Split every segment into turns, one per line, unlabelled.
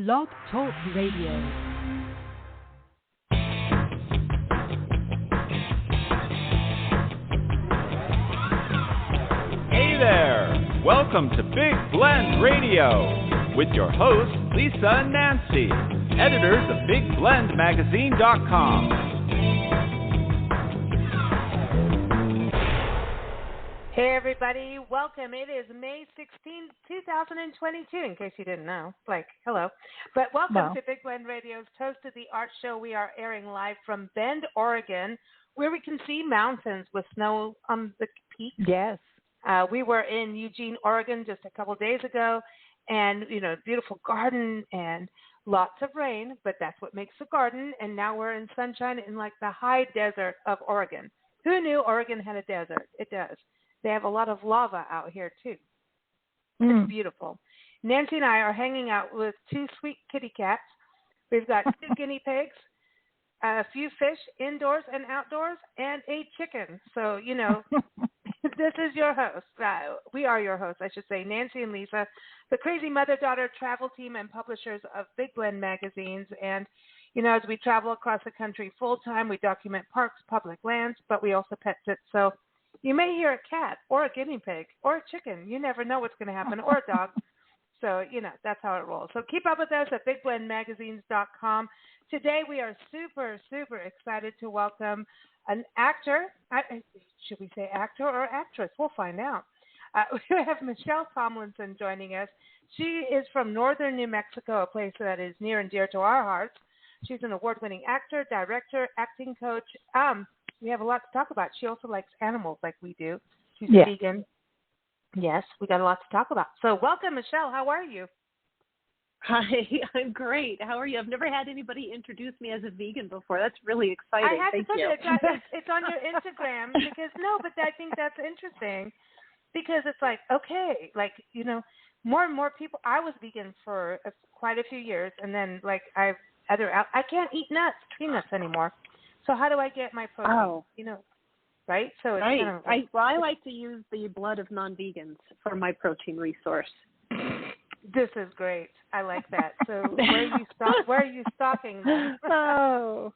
Blog Talk Radio.
Hey there! Welcome to Big Blend Radio with your hosts, Lisa and Nancy, editors of BigBlendMagazine.com.
Hey everybody, welcome. It is May 16, 2022, in case you didn't know. Hello. But welcome to Big Blend Radio's Toast of the Art Show. We are airing live from Bend, Oregon, where we can see mountains with snow on the peaks.
Yes.
We were in Eugene, Oregon just a couple days ago, and, beautiful garden and lots of rain, but that's what makes the garden. And now we're in sunshine in the high desert of Oregon. Who knew Oregon had a desert? It does. They have a lot of lava out here, too. It's beautiful. Nancy and I are hanging out with two sweet kitty cats. We've got two guinea pigs, a few fish indoors and outdoors, and a chicken. So, this is your host. We are your hosts, I should say, Nancy and Lisa, the crazy mother-daughter travel team and publishers of Big Blend magazines. And, as we travel across the country full-time, we document parks, public lands, but we also pet sit. So you may hear a cat or a guinea pig or a chicken. You never know what's going to happen, or a dog. So, that's how it rolls. So keep up with us at BigBlendMagazines.com. Today we are super, super excited to welcome an actor. Should we say actor or actress? We'll find out. We have Michelle-Tomlinson joining us. She is from northern New Mexico, a place that is near and dear to our hearts. She's an award-winning actor, director, acting coach. We have a lot to talk about. She also likes animals like we do. She's a vegan. Yes, we got a lot to talk about. So welcome, Michelle. How are you?
Hi, I'm great. How are you? I've never had anybody introduce me as a vegan before. That's really exciting.
I had
Thank
to put
you.
It's on your Instagram but I think that's interesting because it's more and more people. I was vegan for quite a few years, and then I can't eat tree nuts anymore. So how do I get my protein?
Oh.
Right? So it's
right.
kind of
I like to use the blood of non-vegans for my protein resource.
This is great. I like that. So where are you stocking them?
Oh,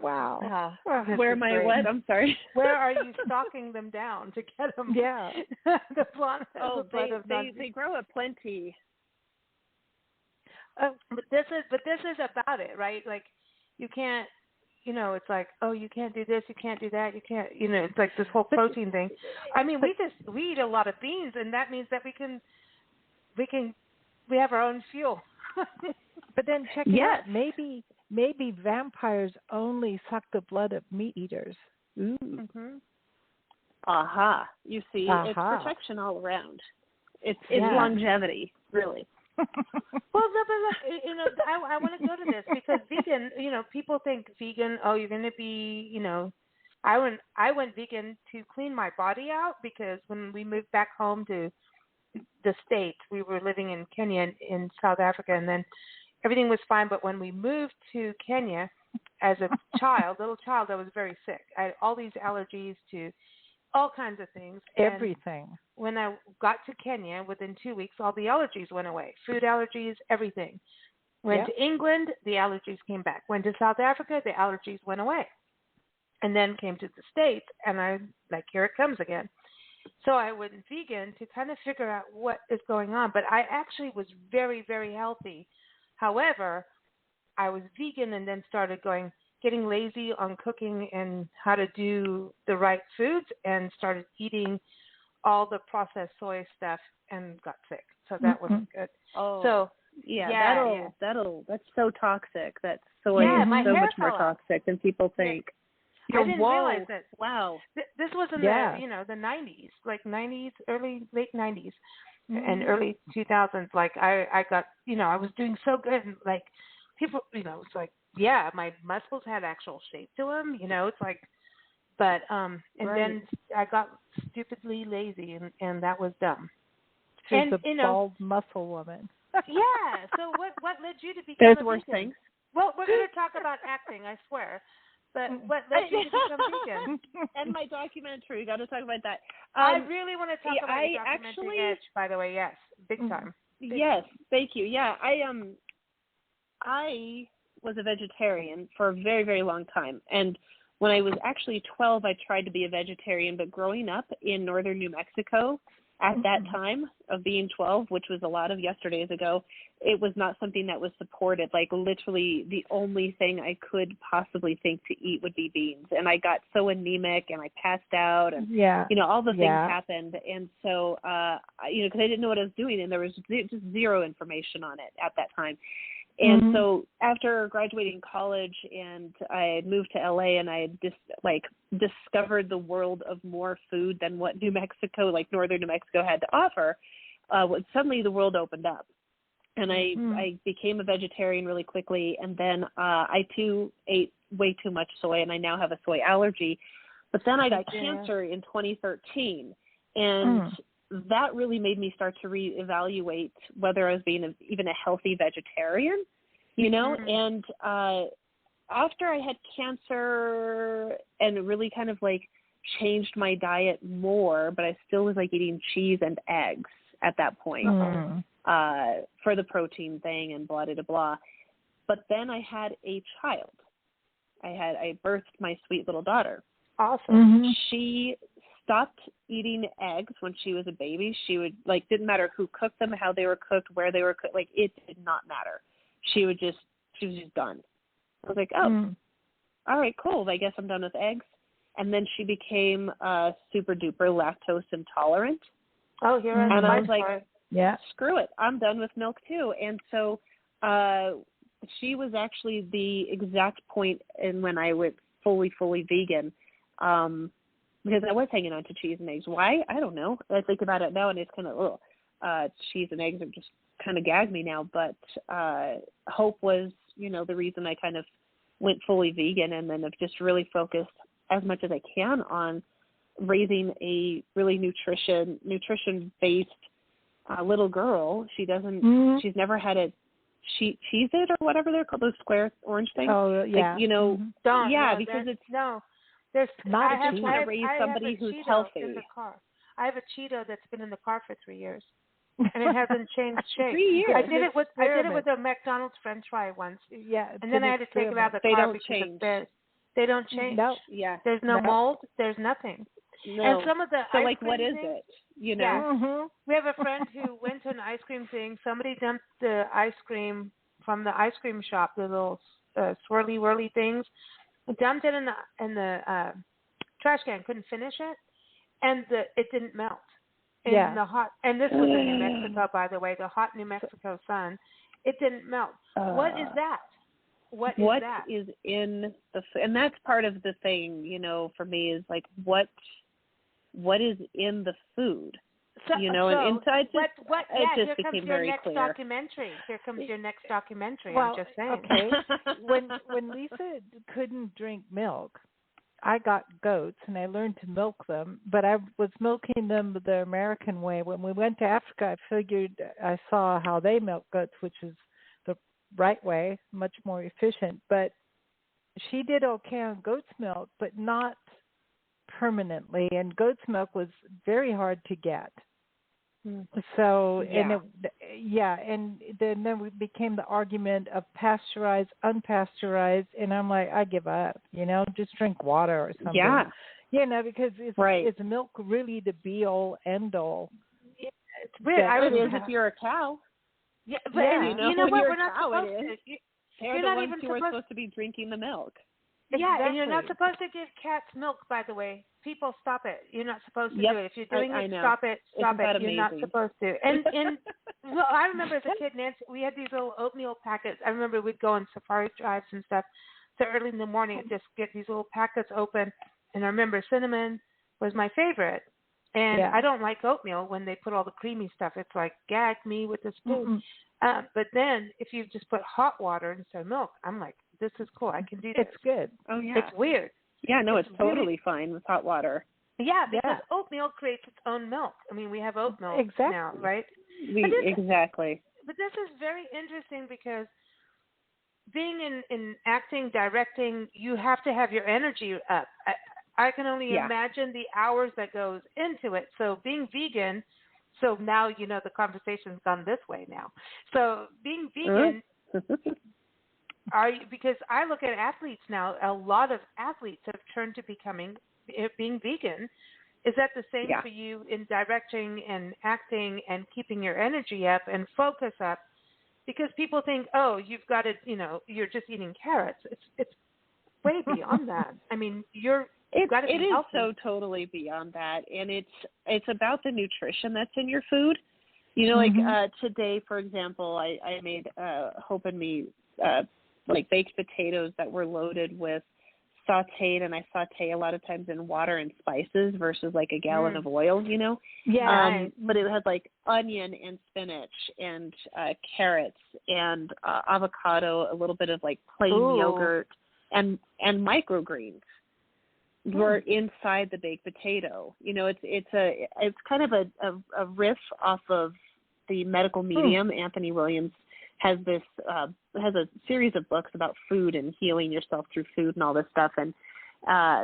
wow.
Where am I? What? I'm sorry.
Where are you stocking them down to get them?
Yeah.
The blood of
they grow aplenty.
Oh, but this is about it, right? You can't. It's you can't do this, you can't do that, you can't. It's this whole protein thing. I mean, we eat a lot of beans, and that means that we have our own fuel.
But then check it out. Maybe vampires only suck the blood of meat eaters. Ooh.
Mm-hmm.
Aha. You see, it's protection all around. It's longevity, really.
Well, but look, I want to go to this because vegan, people think vegan, you're going to be, I went vegan to clean my body out because when we moved back home to the States, we were living in Kenya in South Africa, and then everything was fine. But when we moved to Kenya as a little child, I was very sick. I had all these allergies to all kinds of things.
Everything.
And when I got to Kenya, within 2 weeks, all the allergies went away. Food allergies, everything. Went to England, the allergies came back. Went to South Africa, the allergies went away. And then came to the States, and here it comes again. So I went vegan to kind of figure out what is going on. But I actually was very, very healthy. However, I was vegan and then started getting lazy on cooking and how to do the right foods, and started eating all the processed soy stuff and got sick. So that wasn't good.
Oh,
so
that's so toxic. That soy is so much more toxic than people think.
I didn't realize that.
Wow.
This was in the 90s, late 90s and early 2000s. I got, I was doing so good. And people, it's my muscles had actual shape to them, but, then I got stupidly lazy, and that was dumb.
She's a bald muscle woman.
Yeah. So what led you to become
There's
a
worse
vegan?
things.
Well, we're going to talk about acting, I swear. But what led you to become vegan?
And my documentary, we got to talk about that.
I really want to talk about your documentary Edge, by the way. Yes, big time.
Yes, thank you. Yeah, I was a vegetarian for a very, very long time. And when I was actually 12, I tried to be a vegetarian. But growing up in northern New Mexico at that time of being 12, which was a lot of yesterdays ago, it was not something that was supported. Like literally the only thing I could possibly think to eat would be beans. And I got so anemic and I passed out and, all the things happened. And so, because I didn't know what I was doing and there was just zero information on it at that time. And so after graduating college and I had moved to LA and I had just discovered the world of more food than what New Mexico, like northern New Mexico, had to offer, suddenly the world opened up. And I became a vegetarian really quickly. And then I too ate way too much soy and I now have a soy allergy. But then I got cancer in 2013. And that really made me start to reevaluate whether I was being even a healthy vegetarian, and after I had cancer and it really kind of changed my diet more, but I still was eating cheese and eggs at that point for the protein thing and blah, blah, blah. But then I had a child. I birthed my sweet little daughter.
Awesome.
She stopped eating eggs when she was a baby. She would didn't matter who cooked them, how they were cooked, where they were cooked. It did not matter. She was just done. I was like, all right, cool. I guess I'm done with eggs. And then she became super duper lactose intolerant.
Oh, you're right.
And I was like, screw it. I'm done with milk too. And so she was actually the exact point in when I went fully vegan. Because I was hanging on to cheese and eggs. Why? I don't know. I think about it now, and it's kind of, cheese and eggs are just kind of gag me now. But hope was, the reason I kind of went fully vegan, and then have just really focused as much as I can on raising a really nutrition-based little girl. She doesn't. She's never had a Cheez-It or whatever they're called, those square orange things.
Oh yeah.
Because it's
no. There's
not I just want to raise somebody who's healthy.
In the car. I have a Cheeto that's been in the car for 3 years, and it hasn't changed shape.
3 years.
I did it with a McDonald's French fry once.
Yeah,
and then I had to take it out of the car because they don't change.
No.
Yeah.
There's no mold. There's nothing.
No.
And some of the
so
ice cream
what is
things,
it? Yeah.
We have a friend who went to an ice cream thing. Somebody dumped the ice cream from the ice cream shop, the little swirly whirly things. Dumped it in the trash can. Couldn't finish it, and it didn't melt. In the hot, and this was in New Mexico, by the way, the hot New Mexico sun. It didn't melt. What is that? What is in the food? And that's part of the thing, for me is what is in the food. And inside it just became very clear. Here comes your next documentary.
Well,
I'm just saying.
Okay. when Lisa couldn't drink milk, I got goats and I learned to milk them, but I was milking them the American way. When we went to Africa, I saw how they milk goats, which is the right way, much more efficient. But she did okay on goat's milk, but not permanently. And goat's milk was very hard to get. So, and then we became the argument of pasteurized, unpasteurized, and I'm like, I give up, just drink water or something.
Yeah.
Because is milk really the be-all, end-all?
It's weird.
It is if you're a cow.
Yeah, but you know what? We're not supposed to.
They're the ones who are supposed to be drinking the milk.
Yeah, and you're not supposed to give cats milk, by the way. People, stop it. You're not supposed to do it. If you're doing it, stop it. Stop it. You're not supposed to. And well, I remember as a kid, Nancy, we had these little oatmeal packets. I remember we'd go on safari drives and stuff. So early in the morning, I'd just get these little packets open. And I remember cinnamon was my favorite. And I don't like oatmeal when they put all the creamy stuff. It's like, gag me with a spoon. But then if you just put hot water instead of milk, I'm like, this is cool. I can do this.
It's good.
Oh, yeah.
It's weird.
Yeah, no, it's totally fine with hot water.
Yeah, because oatmeal creates its own milk. I mean, we have oat milk now, right?
Exactly.
But this is very interesting because being in acting, directing, you have to have your energy up. I can only imagine the hours that goes into it. So being vegan, so now, the conversation's gone this way now. So being vegan, because I look at athletes now, a lot of athletes have turned to being vegan. Is that the same for you in directing and acting and keeping your energy up and focus up? Because people think, oh, you've got to, you're just eating carrots. It's way beyond that. I mean, you've got to be healthy.
It is so totally beyond that, and it's about the nutrition that's in your food. Like today, for example, I made Hope and Me like baked potatoes that were loaded with sauteed, and I saute a lot of times in water and spices versus like a gallon of oil,
Yeah.
But it had like onion and spinach and carrots and avocado, a little bit of like plain yogurt and microgreens were inside the baked potato. It's kind of a riff off of the medical medium. Anthony Williams has a series of books about food and healing yourself through food and all this stuff. And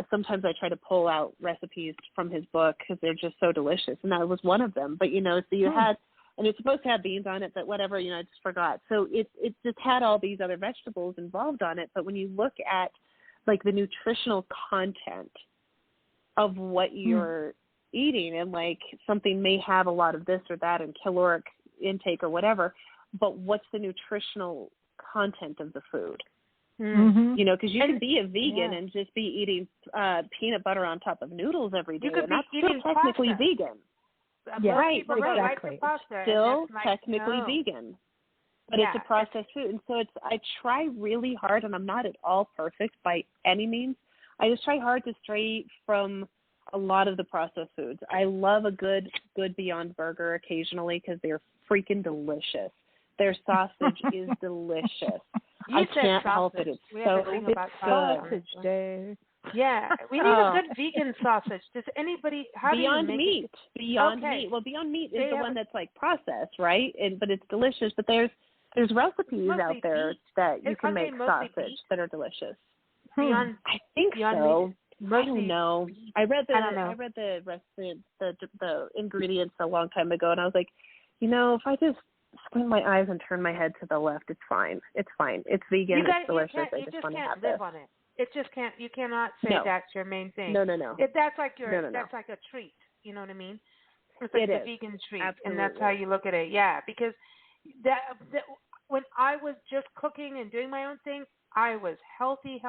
sometimes I try to pull out recipes from his book because they're just so delicious. And that was one of them. But, so you had, and it's supposed to have beans on it, but whatever, I just forgot. So it just had all these other vegetables involved on it. But when you look at like the nutritional content of what you're eating, and like something may have a lot of this or that and caloric intake or whatever, but what's the nutritional content of the food? Because you can be a vegan and just be eating peanut butter on top of noodles every day, and that's still technically vegan.
Right, exactly.
Still technically vegan, but it's a processed food. And so I try really hard, and I'm not at all perfect by any means. I just try hard to stray from a lot of the processed foods. I love a good Beyond Burger occasionally because they're freaking delicious. Their sausage is delicious. I can't help it. It's so good.
Sausage day.
Yeah, we need a good vegan sausage. Does anybody? How
Beyond
do you make
Meat?
it?
Beyond Meat. Well, Beyond Meat is the one that's like processed, right? But it's delicious. But there's recipes out there that you can make sausage that are delicious.
Beyond,
I think
so.
I don't know. I read the recipe, the ingredients a long time ago, and I was like, if I just squint my eyes and turn my head to the left, it's fine. It's fine. It's vegan. It's delicious. I just want to have this.
You can't live on it. It just can't. You cannot say that's your main thing.
No.
That's like that's like a treat. You know what I mean? It's like the vegan treat,
Absolutely.
and that's how you look at it. Yeah, because that when I was just cooking and doing my own thing, I was healthy.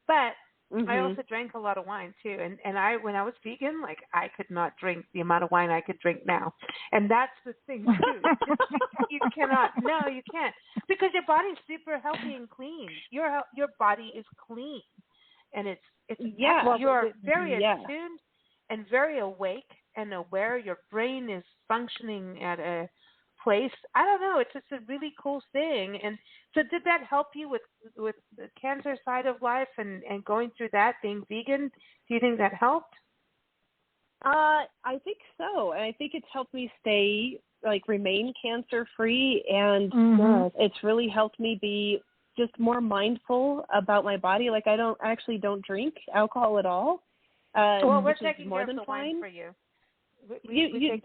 But I also drank a lot of wine too, and when I was vegan, like I could not drink the amount of wine I could drink now, and that's the thing too. You cannot, no, you can't, because your body's super healthy and clean. Your body is clean, and it's you're very attuned and very awake and aware. Your brain is functioning at a place. I don't know. It's just a really cool thing. And so did that help you with the cancer side of life and going through that, being vegan? Do you think that helped?
I think so. And I think it's helped me remain cancer free. And it's really helped me be just more mindful about my body. Like I don't drink alcohol at all.
Well, we're
which
taking
is more
care
than
of the
fine.
wine for you.
You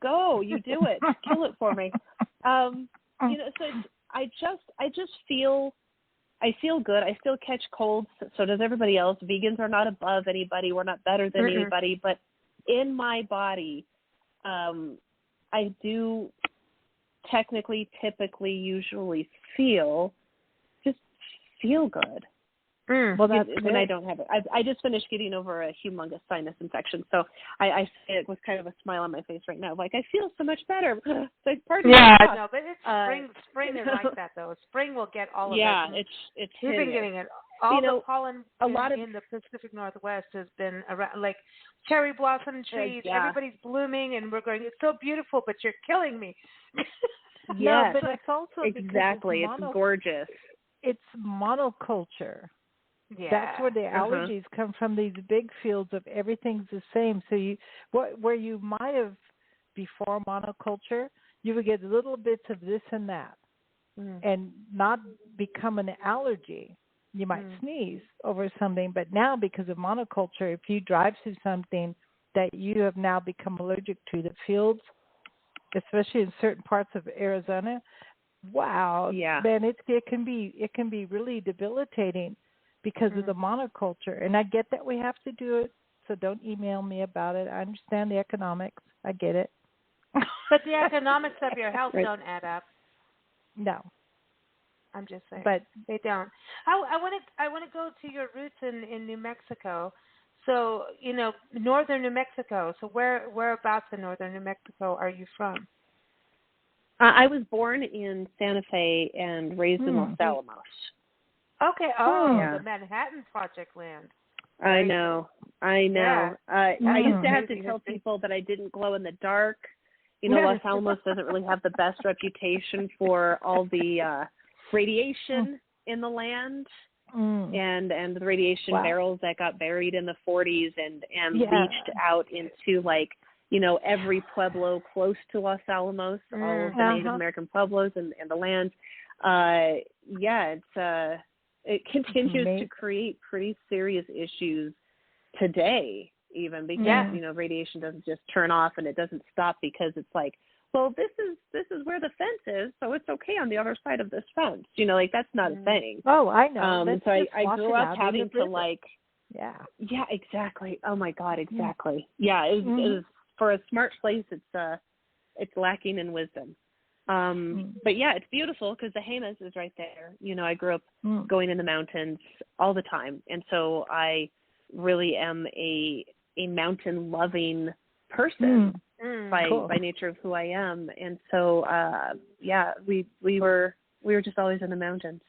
go, you do it, kill it for me. So I just feel good. I still catch colds. So does everybody else. Vegans are not above anybody. We're not better than anybody. But in my body, I do typically, usually feel good.
Well, that's
when I don't have it. I just finished getting over a humongous sinus infection, so I say it with kind of a smile on my face right now. Like I feel so much better. So pardon me.
No, but it's spring. Spring is like that though. Spring will get all of it.
Yeah, it's.
You've been getting it. All the pollen in the Pacific Northwest has been around, like cherry blossom trees. Everybody's blooming, and we're going. It's so beautiful, but you're killing me.
No, but it's also
exactly. It's gorgeous.
It's monoculture.
Yeah.
That's where the allergies come from, these big fields of everything's the same. So where you might have before monoculture, you would get little bits of this and that and not become an allergy. You might sneeze over something, but now because of monoculture, if you drive through something that you have now become allergic to, the fields, especially in certain parts of Arizona, wow,
Yeah.
man, it can be really debilitating because of the monoculture. And I get that we have to do it, so don't email me about it. I understand the economics. I get it.
But the economics of your health
Right.
don't add up.
No.
I'm just saying.
But
they don't. I want to go to your roots in New Mexico. So, northern New Mexico. So whereabouts in northern New Mexico are you from?
I was born in Santa Fe and raised in Los Alamos.
Okay. Oh,
Yeah.
the Manhattan Project land.
I know.
Yeah.
I used to have to
Crazy
tell
history.
people that I didn't glow in the dark. Los Alamos doesn't really have the best reputation for all the radiation in the land and the radiation barrels that got buried in the 40s and leached out into every pueblo close to Los Alamos, all of the Native American pueblos and the land. It continues to create pretty serious issues today, even because radiation doesn't just turn off and it doesn't stop because it's like, well, this is where the fence is, so it's okay on the other side of this fence. That's not a thing.
Oh, I know.
So I grew up having to
Yeah,
exactly. Oh my God, exactly. Yeah, it was for a smart place. It's lacking in wisdom. But yeah, it's beautiful because the Jemez is right there. I grew up going in the mountains all the time, and so I really am a mountain loving person by nature of who I am. And so we were just always in the mountains,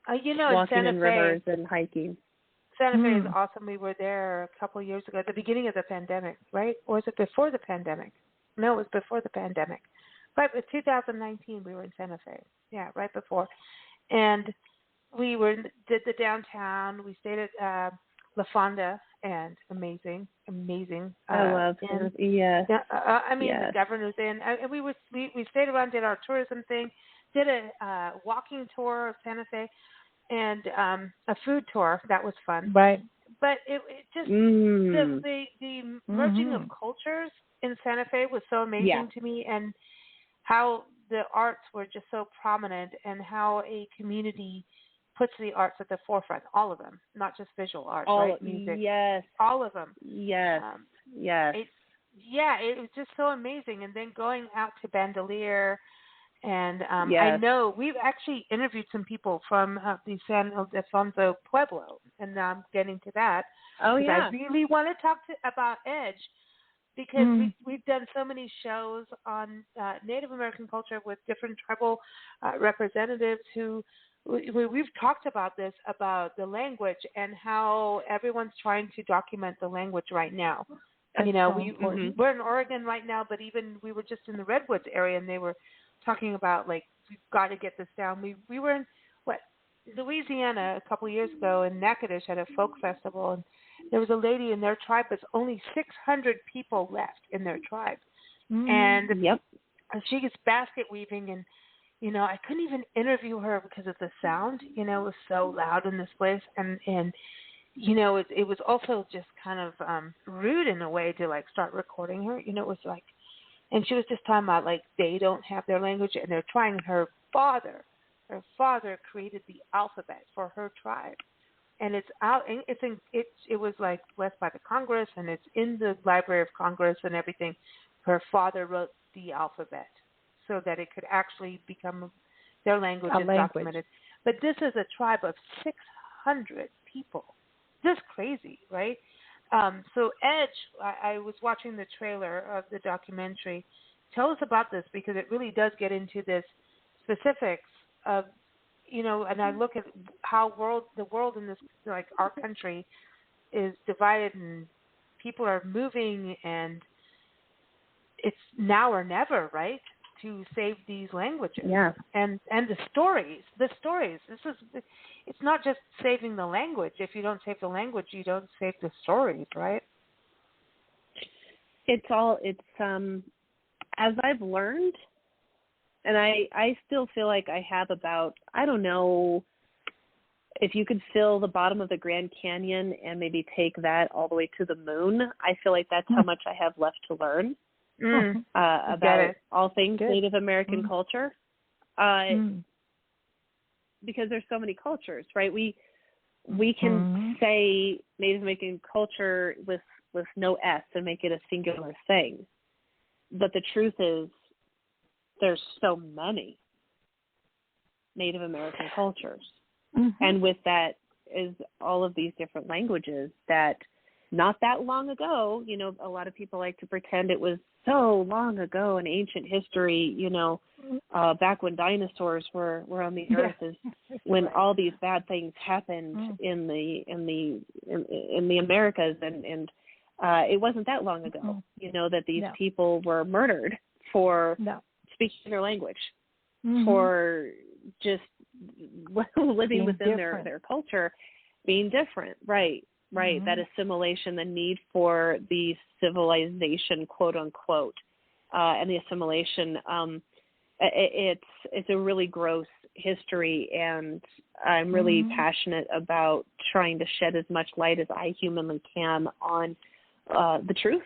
walking in rivers and hiking.
Santa Fe is awesome. We were there a couple of years ago at the beginning of the pandemic, right? Or was it before the pandemic? No, it was before the pandemic. Right, with 2019, we were in Santa Fe. Yeah, right before. And we did the downtown. We stayed at La Fonda, and amazing.
I love it. Yes.
The governor's in. And we stayed around, did our tourism thing, did a walking tour of Santa Fe, and a food tour. That was fun.
Right.
But it just the merging of cultures in Santa Fe was so amazing to me, and how the arts were just so prominent, and how a community puts the arts at the forefront, all of them, not just visual arts, right? Music.
Yes.
All of them.
Yes. Yes.
It was just so amazing. And then going out to Bandelier, and I know we've actually interviewed some people from the San Ildefonso Pueblo, and now I'm getting to that.
Oh, yeah.
I really want to talk about Edge, because we've done so many shows on Native American culture with different tribal representatives who we've talked about this, about the language and how everyone's trying to document the language right now. We're in Oregon right now, but even we were just in the Redwoods area, and they were talking about, we've got to get this down. We were in Louisiana a couple of years ago, and Natchitoches had a folk festival, and there was a lady in their tribe. There's only 600 people left in their tribe, and she is basket weaving, and I couldn't even interview her because of the sound. It was so loud in this place, and it was also just kind of rude in a way to start recording her. It was and she was just talking about they don't have their language, and they're trying. Her father created the alphabet for her tribe, and it's out. And it was blessed by the Congress, and it's in the Library of Congress and everything. Her father wrote the alphabet so that it could actually become their language is documented. But this is a tribe of 600 people. Just crazy, right? So Edge, I was watching the trailer of the documentary. Tell us about this, because it really does get into this specifics of, and I look at how the world in this, our country is divided, and people are moving, and it's now or never, right, to save these languages.
Yeah.
And the stories. It's not just saving the language. If you don't save the language, you don't save the stories, right?
It's as I've learned, and I still feel like I have about, I don't know, if you could fill the bottom of the Grand Canyon and maybe take that all the way to the moon, I feel like that's how much I have left to learn about all things Native American culture. because there's so many cultures, right? We can say Native American culture with no S and make it a singular thing. But the truth is there's so many Native American cultures. And with that is all of these different languages that not that long ago, you know, a lot of people like to pretend it was so long ago in ancient history, you know, back when dinosaurs were on the earth, is when all these bad things happened in the Americas, and it wasn't that long ago, you know, that these people were murdered for speaking their language, for just living being within their culture, being different, right. That assimilation, the need for the civilization, quote unquote, and the assimilation. It's a really gross history, and I'm really passionate about trying to shed as much light as I humanly can on the truth,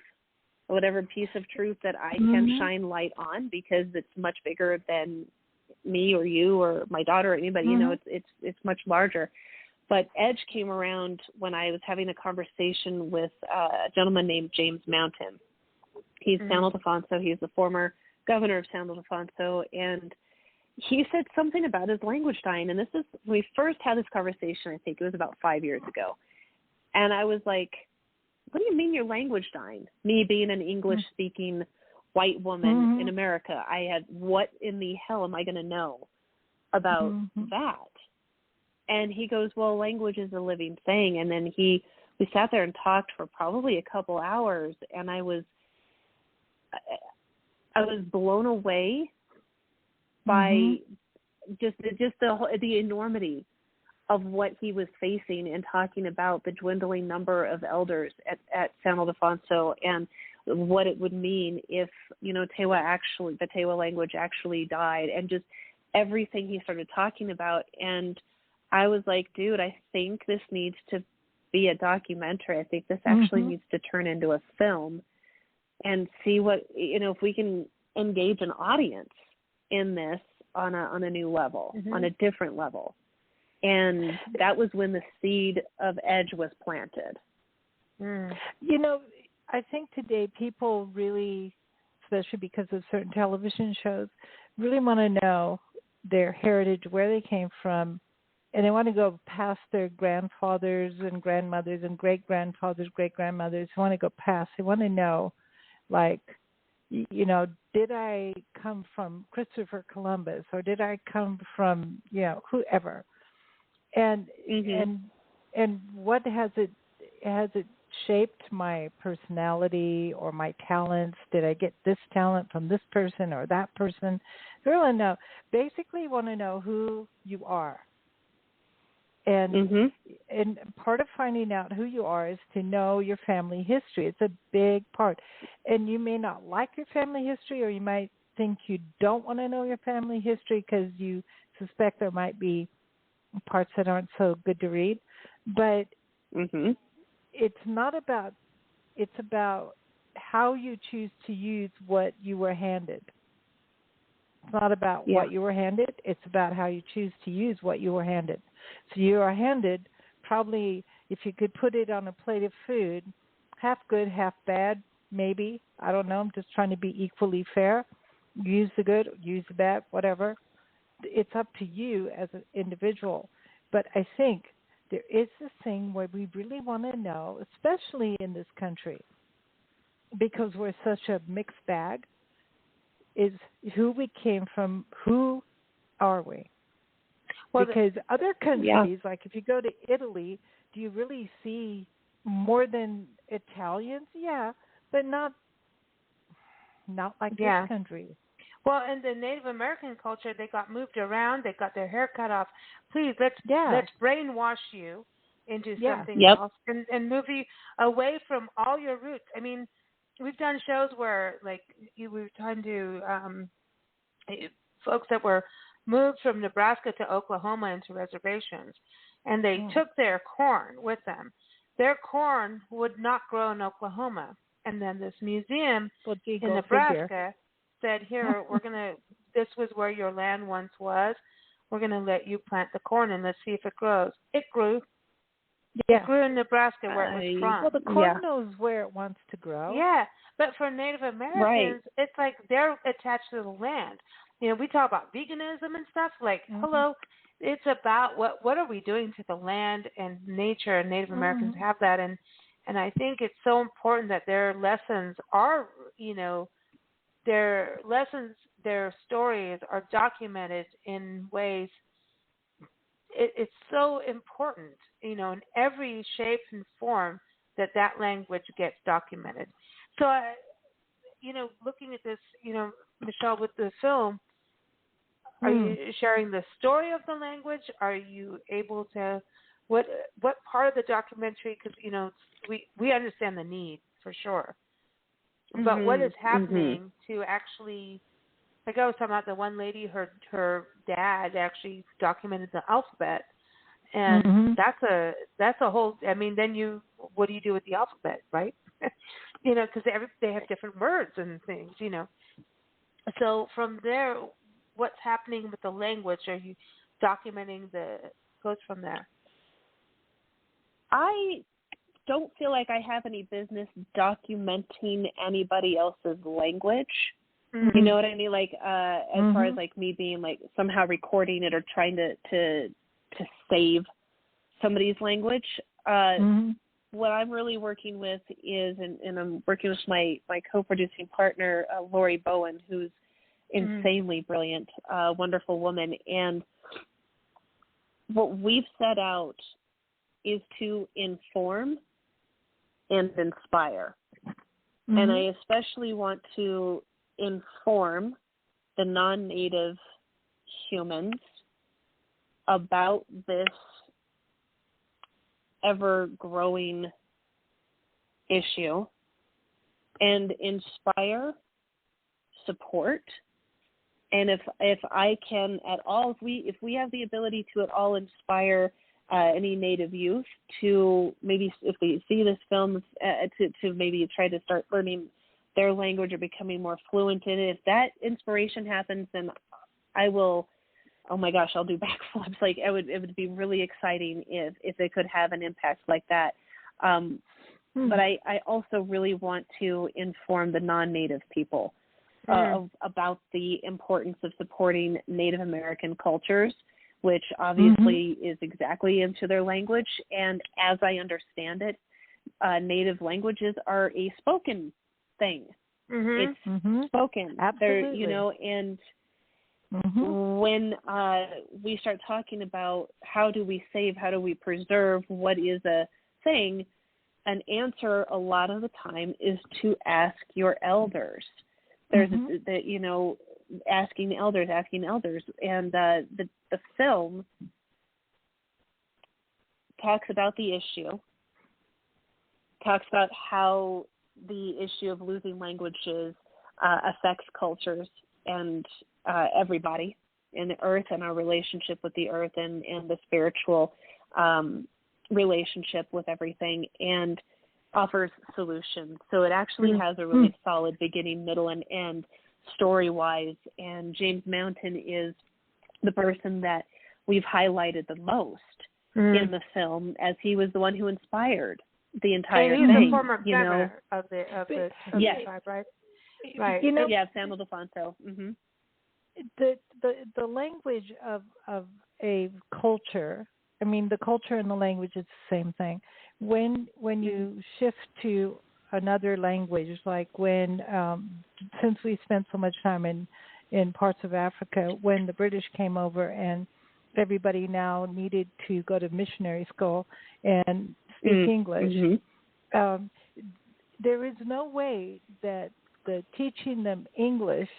whatever piece of truth that I can shine light on, because it's much bigger than me or you or my daughter or anybody. You know, it's much larger. But Edge came around when I was having a conversation with a gentleman named James Mountain. He's San Ildefonso. He's the former governor of San Ildefonso. And he said something about his language dying. And this is, when we first had this conversation, I think it was about 5 years ago. And I was like, what do you mean your language dying? Me being an English-speaking white woman in America, what in the hell am I going to know about that? And he goes, well, language is a living thing. And then we sat there and talked for probably a couple hours, and I was blown away by just the enormity of what he was facing, and talking about the dwindling number of elders at San Ildefonso, and what it would mean if, you know, the Tewa language actually died, and just everything he started talking about. And I was like, dude, I think this needs to be a documentary. I think this actually needs to turn into a film, and see what, you know, if we can engage an audience in this on a new level, on a different level. And that was when the seed of Edge was planted.
You know, I think today people really, especially because of certain television shows, really want to know their heritage, where they came from. And they want to go past their grandfathers and grandmothers and great-grandfathers, great-grandmothers. They want to go past. They want to know, like, you know, did I come from Christopher Columbus, or did I come from, you know, whoever? And and what has it shaped my personality or my talents? Did I get this talent from this person or that person? They really know. Basically, want to know who you are. And part of finding out who you are is to know your family history. It's a big part. And you may not like your family history, or you might think you don't want to know your family history because you suspect there might be parts that aren't so good to read. But it's not about, it's about how you choose to use what you were handed. It's not about what you were handed. It's about how you choose to use what you were handed. So you are handed, probably, if you could put it on a plate of food, half good, half bad, maybe. I don't know. I'm just trying to be equally fair. Use the good, use the bad, whatever. It's up to you as an individual. But I think there is this thing where we really want to know, especially in this country, because we're such a mixed bag, is who we came from, who are we? Well, because other countries, like if you go to Italy, do you really see more than Italians? Yeah, but not like this country.
Well, in the Native American culture, they got moved around. They got their hair cut off. Please, let's brainwash you into something else and move you away from all your roots. I mean, we've done shows where, like, we were talking to folks that were moved from Nebraska to Oklahoma into reservations, and they took their corn with them. Their corn would not grow in Oklahoma. And then this museum in Nebraska said, here, we're going to this was where your land once was. We're going to let you plant the corn and let's see if it grows. It grew.
Yeah.
It grew in Nebraska where it was from.
Well, the corn knows where it wants to grow.
Yeah, but for Native Americans, it's like they're attached to the land. You know, we talk about veganism and stuff. Like, hello, it's about what are we doing to the land and nature, and Native Americans have that. And I think it's so important that their lessons are, you know, their lessons, their stories are documented in ways. It's so important, you know, in every shape and form that language gets documented. So, you know, looking at this, you know, Michelle, with the film, are you sharing the story of the language? Are you able to, what part of the documentary, because, you know, we understand the need for sure, but what is happening to actually, like I was talking about the one lady, her dad actually documented the alphabet, and that's a whole. I mean, then what do you do with the alphabet, right? You know, because they have different words and things, you know. So from there, what's happening with the language? Are you documenting goes from there?
I don't feel like I have any business documenting anybody else's language. You know what I mean? Like, as far as like me being like somehow recording it or trying to save somebody's language. What I'm really working with is, and I'm working with my co-producing partner, Lori Bowen, who's insanely brilliant, wonderful woman. And what we've set out is to inform and inspire. And I especially want to inform the non-native humans about this ever-growing issue and inspire, support, and if I can at all, if we have the ability to at all inspire any Native youth to maybe, if they see this film, to maybe try to start learning their language or becoming more fluent in it. If that inspiration happens, then I will, oh my gosh, I'll do backflips. Like it would be really exciting if it could have an impact like that. But I also really want to inform the non-Native people about the importance of supporting Native American cultures, which obviously is exactly into their language. And as I understand it, Native languages are a spoken thing. It's spoken.
Absolutely.
They're, you know, and when we start talking about how do we save, how do we preserve, what is a thing, an answer a lot of the time is to ask your elders. There's you know, asking elders, and the film talks about the issue, talks about how the issue of losing languages affects cultures and everybody in the earth and our relationship with the earth and the spiritual relationship with everything, and offers solutions. So it actually has a really solid beginning, middle, and end story-wise. And James Mountain is the person that we've highlighted the most in the film, as he was the one who inspired the entire thing.
He's the former governor of the tribe, right? Right.
You know,
Samuel DeFonso.
The language of a culture, I mean, the culture and the language is the same thing. When you shift to another language, like since we spent so much time in parts of Africa, when the British came over and everybody now needed to go to missionary school and speak English, there is no way that the teaching them English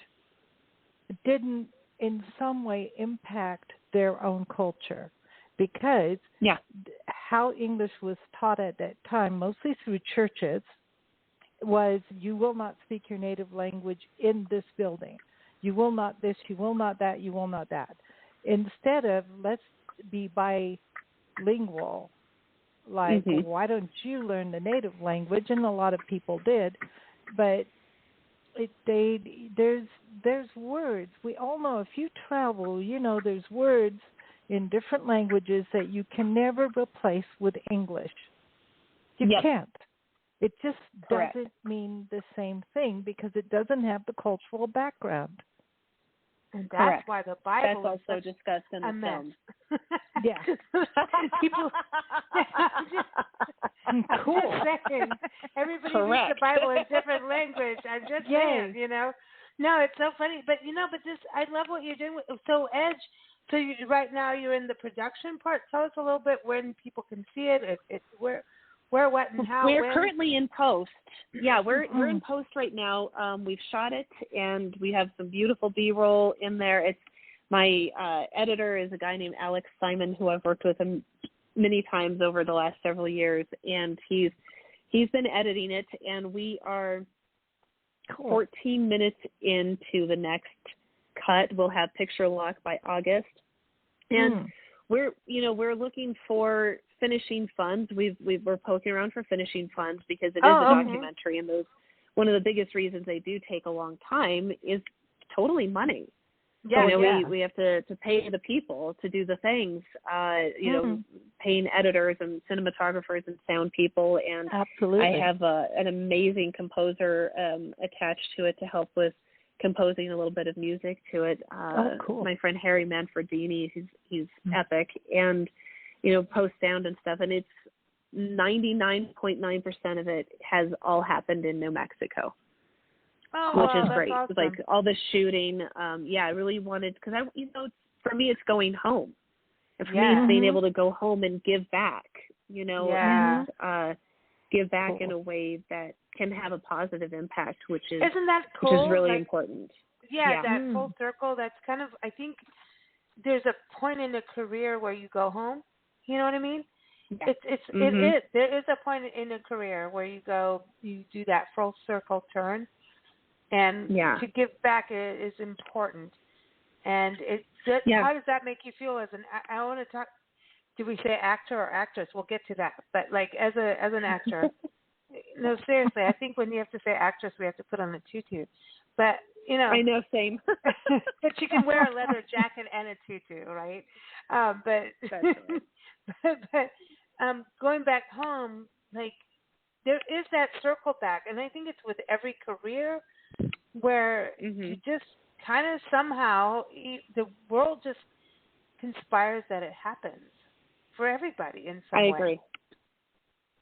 didn't in some way impact their own culture, because how English was taught at that time, mostly through churches, was you will not speak your native language in this building. You will not this, you will not that, you will not that. Instead of let's be bilingual, like why don't you learn the native language? And a lot of people did, but there's words. We all know if you travel, there's words in different languages that you can never replace with English. You can't. It just doesn't mean the same thing because it doesn't have the cultural background.
And that's why the Bible
that's also
is
discussed in the
film.
Yeah.
People.
Cool.
Just saying. Everybody reads the Bible in different language. I'm just saying, No, it's so funny, but this I love what you're doing. So Edge. So right now you're in the production part. Tell us a little bit when people can see it. Where, what, and how.
We're currently in post. Yeah, we're in post right now. We've shot it, and we have some beautiful B-roll in there. It's my editor is a guy named Alex Simon, who I've worked with him many times over the last several years, and he's been editing it, and we are 14 minutes into the next cut. We'll have picture lock by August, and we're looking for finishing funds. We're poking around for finishing funds because it is a documentary, and those one of the biggest reasons they do take a long time is totally money.
Yeah,
we have to pay the people to do the things. Paying editors and cinematographers and sound people, and
absolutely,
I have an amazing composer attached to it to help with composing a little bit of music to it.
Cool.
My friend Harry Manfredini, he's epic, and post sound and stuff, and it's 99.9% of it has all happened in New Mexico, which is great.
Awesome.
Like all the shooting, I really wanted, because for me it's going home, and for me it's being able to go home and give back, and give back in a way that can have a positive impact, which is
isn't that cool?
Which is really important.
Yeah, that full circle. That's kind of, I think there's a point in a career where you go home. You know what I mean? Yeah. It is. There is a point in a career where you do that full circle turn, and to give back is important. And how does that make you feel as an? I want to talk. Do we say actor or actress? We'll get to that. But like as an actor, no, seriously, I think when you have to say actress, we have to put on a tutu. But
I know, same.
But you can wear a leather jacket and a tutu, right? But going back home, like there is that circle back, and I think it's with every career where you just kind of somehow the world just conspires that it happens for everybody in some way.
I agree.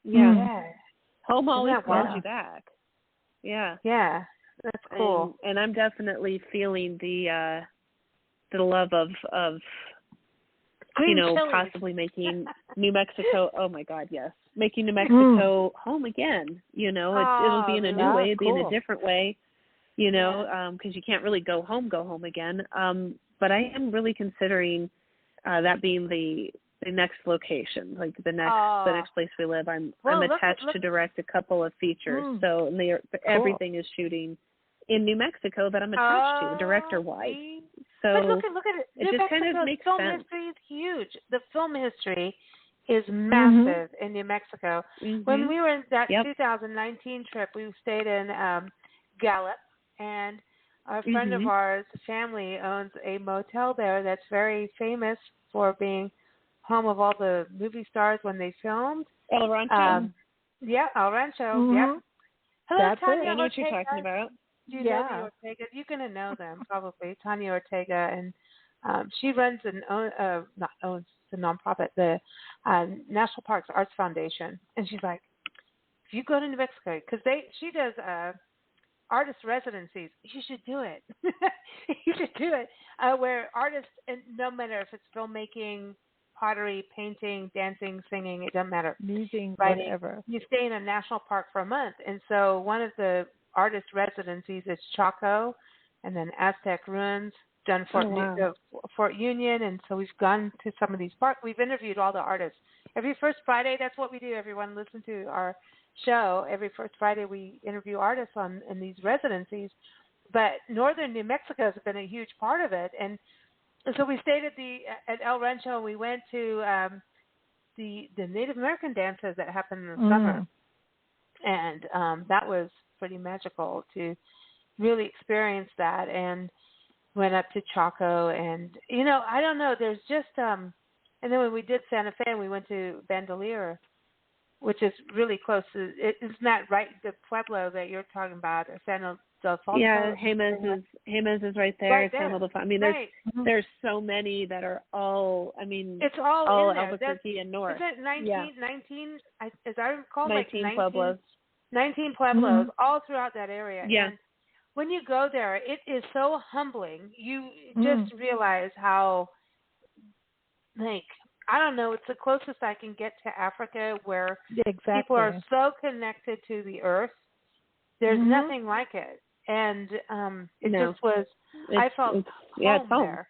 Yeah.
Home always calls you back. Yeah.
Yeah. That's cool.
And I'm definitely feeling the love of possibly making New Mexico. Oh my God, yes, making New Mexico home again. It'll be in a new way, it'll be in a different way. Because you can't really go home again. But I am really considering that being the next location, like the next place we live. I'm attached to direct a couple of features, so everything is shooting in New Mexico that I'm attached to, director-wise. So
but look at it.
It just kind of makes
film
sense.
History is huge. The film history is massive in New Mexico. When we were in that 2019 trip, we stayed in Gallup, and a friend of ours' family owns a motel there that's very famous for being home of all the movie stars when they filmed.
El Rancho.
El Rancho. Yep. Hello, Tanya
I know what you're talking about.
Do you know the Ortega? You're going to know them probably. Tanya Ortega, and she runs a nonprofit, the National Parks Arts Foundation. And she's like, if you go to New Mexico, because she does artist residencies, you should do it. You should do it. Where artists, and no matter if it's filmmaking, pottery, painting, dancing, singing, it doesn't matter.
Music,
writing,
whatever.
You stay in a national park for a month. And so one of the artist residencies is Chaco, and then Aztec Ruins, done Fort Union. And so we've gone to some of these parks. We've interviewed all the artists. Every first Friday, that's what we do. Everyone listen to our show. Every first Friday, we interview artists in these residencies. But northern New Mexico has been a huge part of it. And so we stayed at El Rancho, and we went to the Native American dances that happen in the summer. And that was pretty magical to, really experienced that, and went up to Chaco, and I don't know. There's just and then when we did Santa Fe, and we went to Bandelier, which is really close to. Isn't that right? The pueblo that you're talking about, San Ildefonso.
Yeah, Jemez is right there.
Right there.
San Ildefonso. I mean, there's so many that are all. I mean,
it's all in there.
Albuquerque and north.
Is it 19? As I recall,
19
like
pueblos.
19 pueblos all throughout that area.
Yeah.
And when you go there, it is so humbling. You just realize how, like, I don't know, it's the closest I can get to Africa, where people are so connected to the earth. There's nothing like it. And it just was, I felt home there.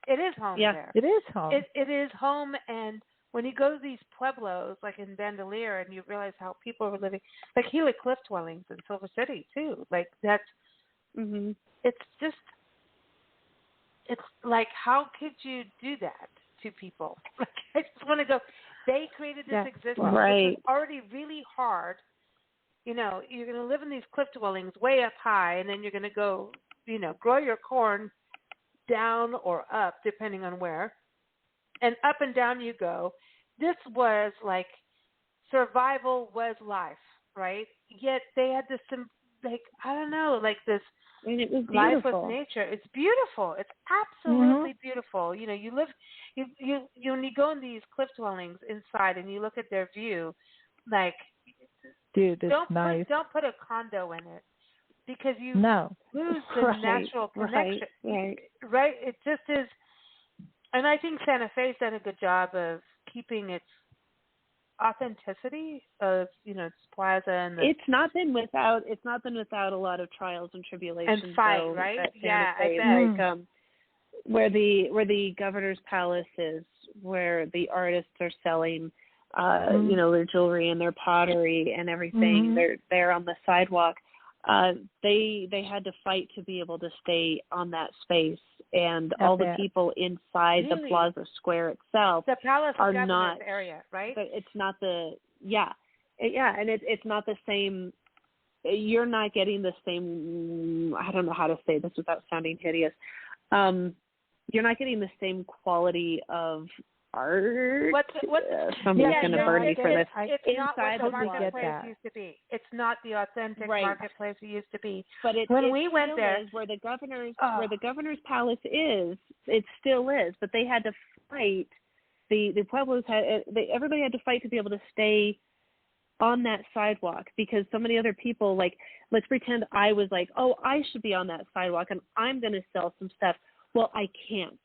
It is home there.
It is home.
It is home. And when you go to these pueblos, like in Bandelier, and you realize how people were living, like Gila Cliff Dwellings in Silver City, too. Like, that's, it's just, it's like, how could you do that to people? Like, I just want to go, they created this existence, which is already really hard. You're going to live in these cliff dwellings way up high, and then you're going to go, grow your corn down or up, depending on where. And up and down you go. This was like, survival was life, right? Yet they had this, like, I don't know, like this
it was
life with nature. It's beautiful. It's absolutely beautiful. You live, when you go in these cliff dwellings inside and you look at their view, like,
dude, it's nice.
Don't put a condo in it, because you lose the natural connection. Right? It just is. And I think Santa Fe's done a good job of keeping its authenticity of, its plaza, and
it's not been without a lot of trials and tribulations
and fight,
though,
right?
Yeah,
I bet.
Like, where the governor's palace is, where the artists are selling their jewelry and their pottery and everything. They're there on the sidewalk. They had to fight to be able to stay on that space, and all the people inside the plaza square itself
the palace
are
governor's
not
area, right?
But it's not and it's not the same. You're not getting the same. I don't know how to say this without sounding hideous. You're not getting the same quality of art. Somebody's going to burn me for this.
It's not what the marketplace used to be. It's not the authentic marketplace it used to be.
But
when we went there,
where the governor's palace is, it still is. But they had to fight. The pueblos everybody had to fight to be able to stay on that sidewalk, because so many other people, like, let's pretend I was like, oh, I should be on that sidewalk and I'm going to sell some stuff. Well, I can't,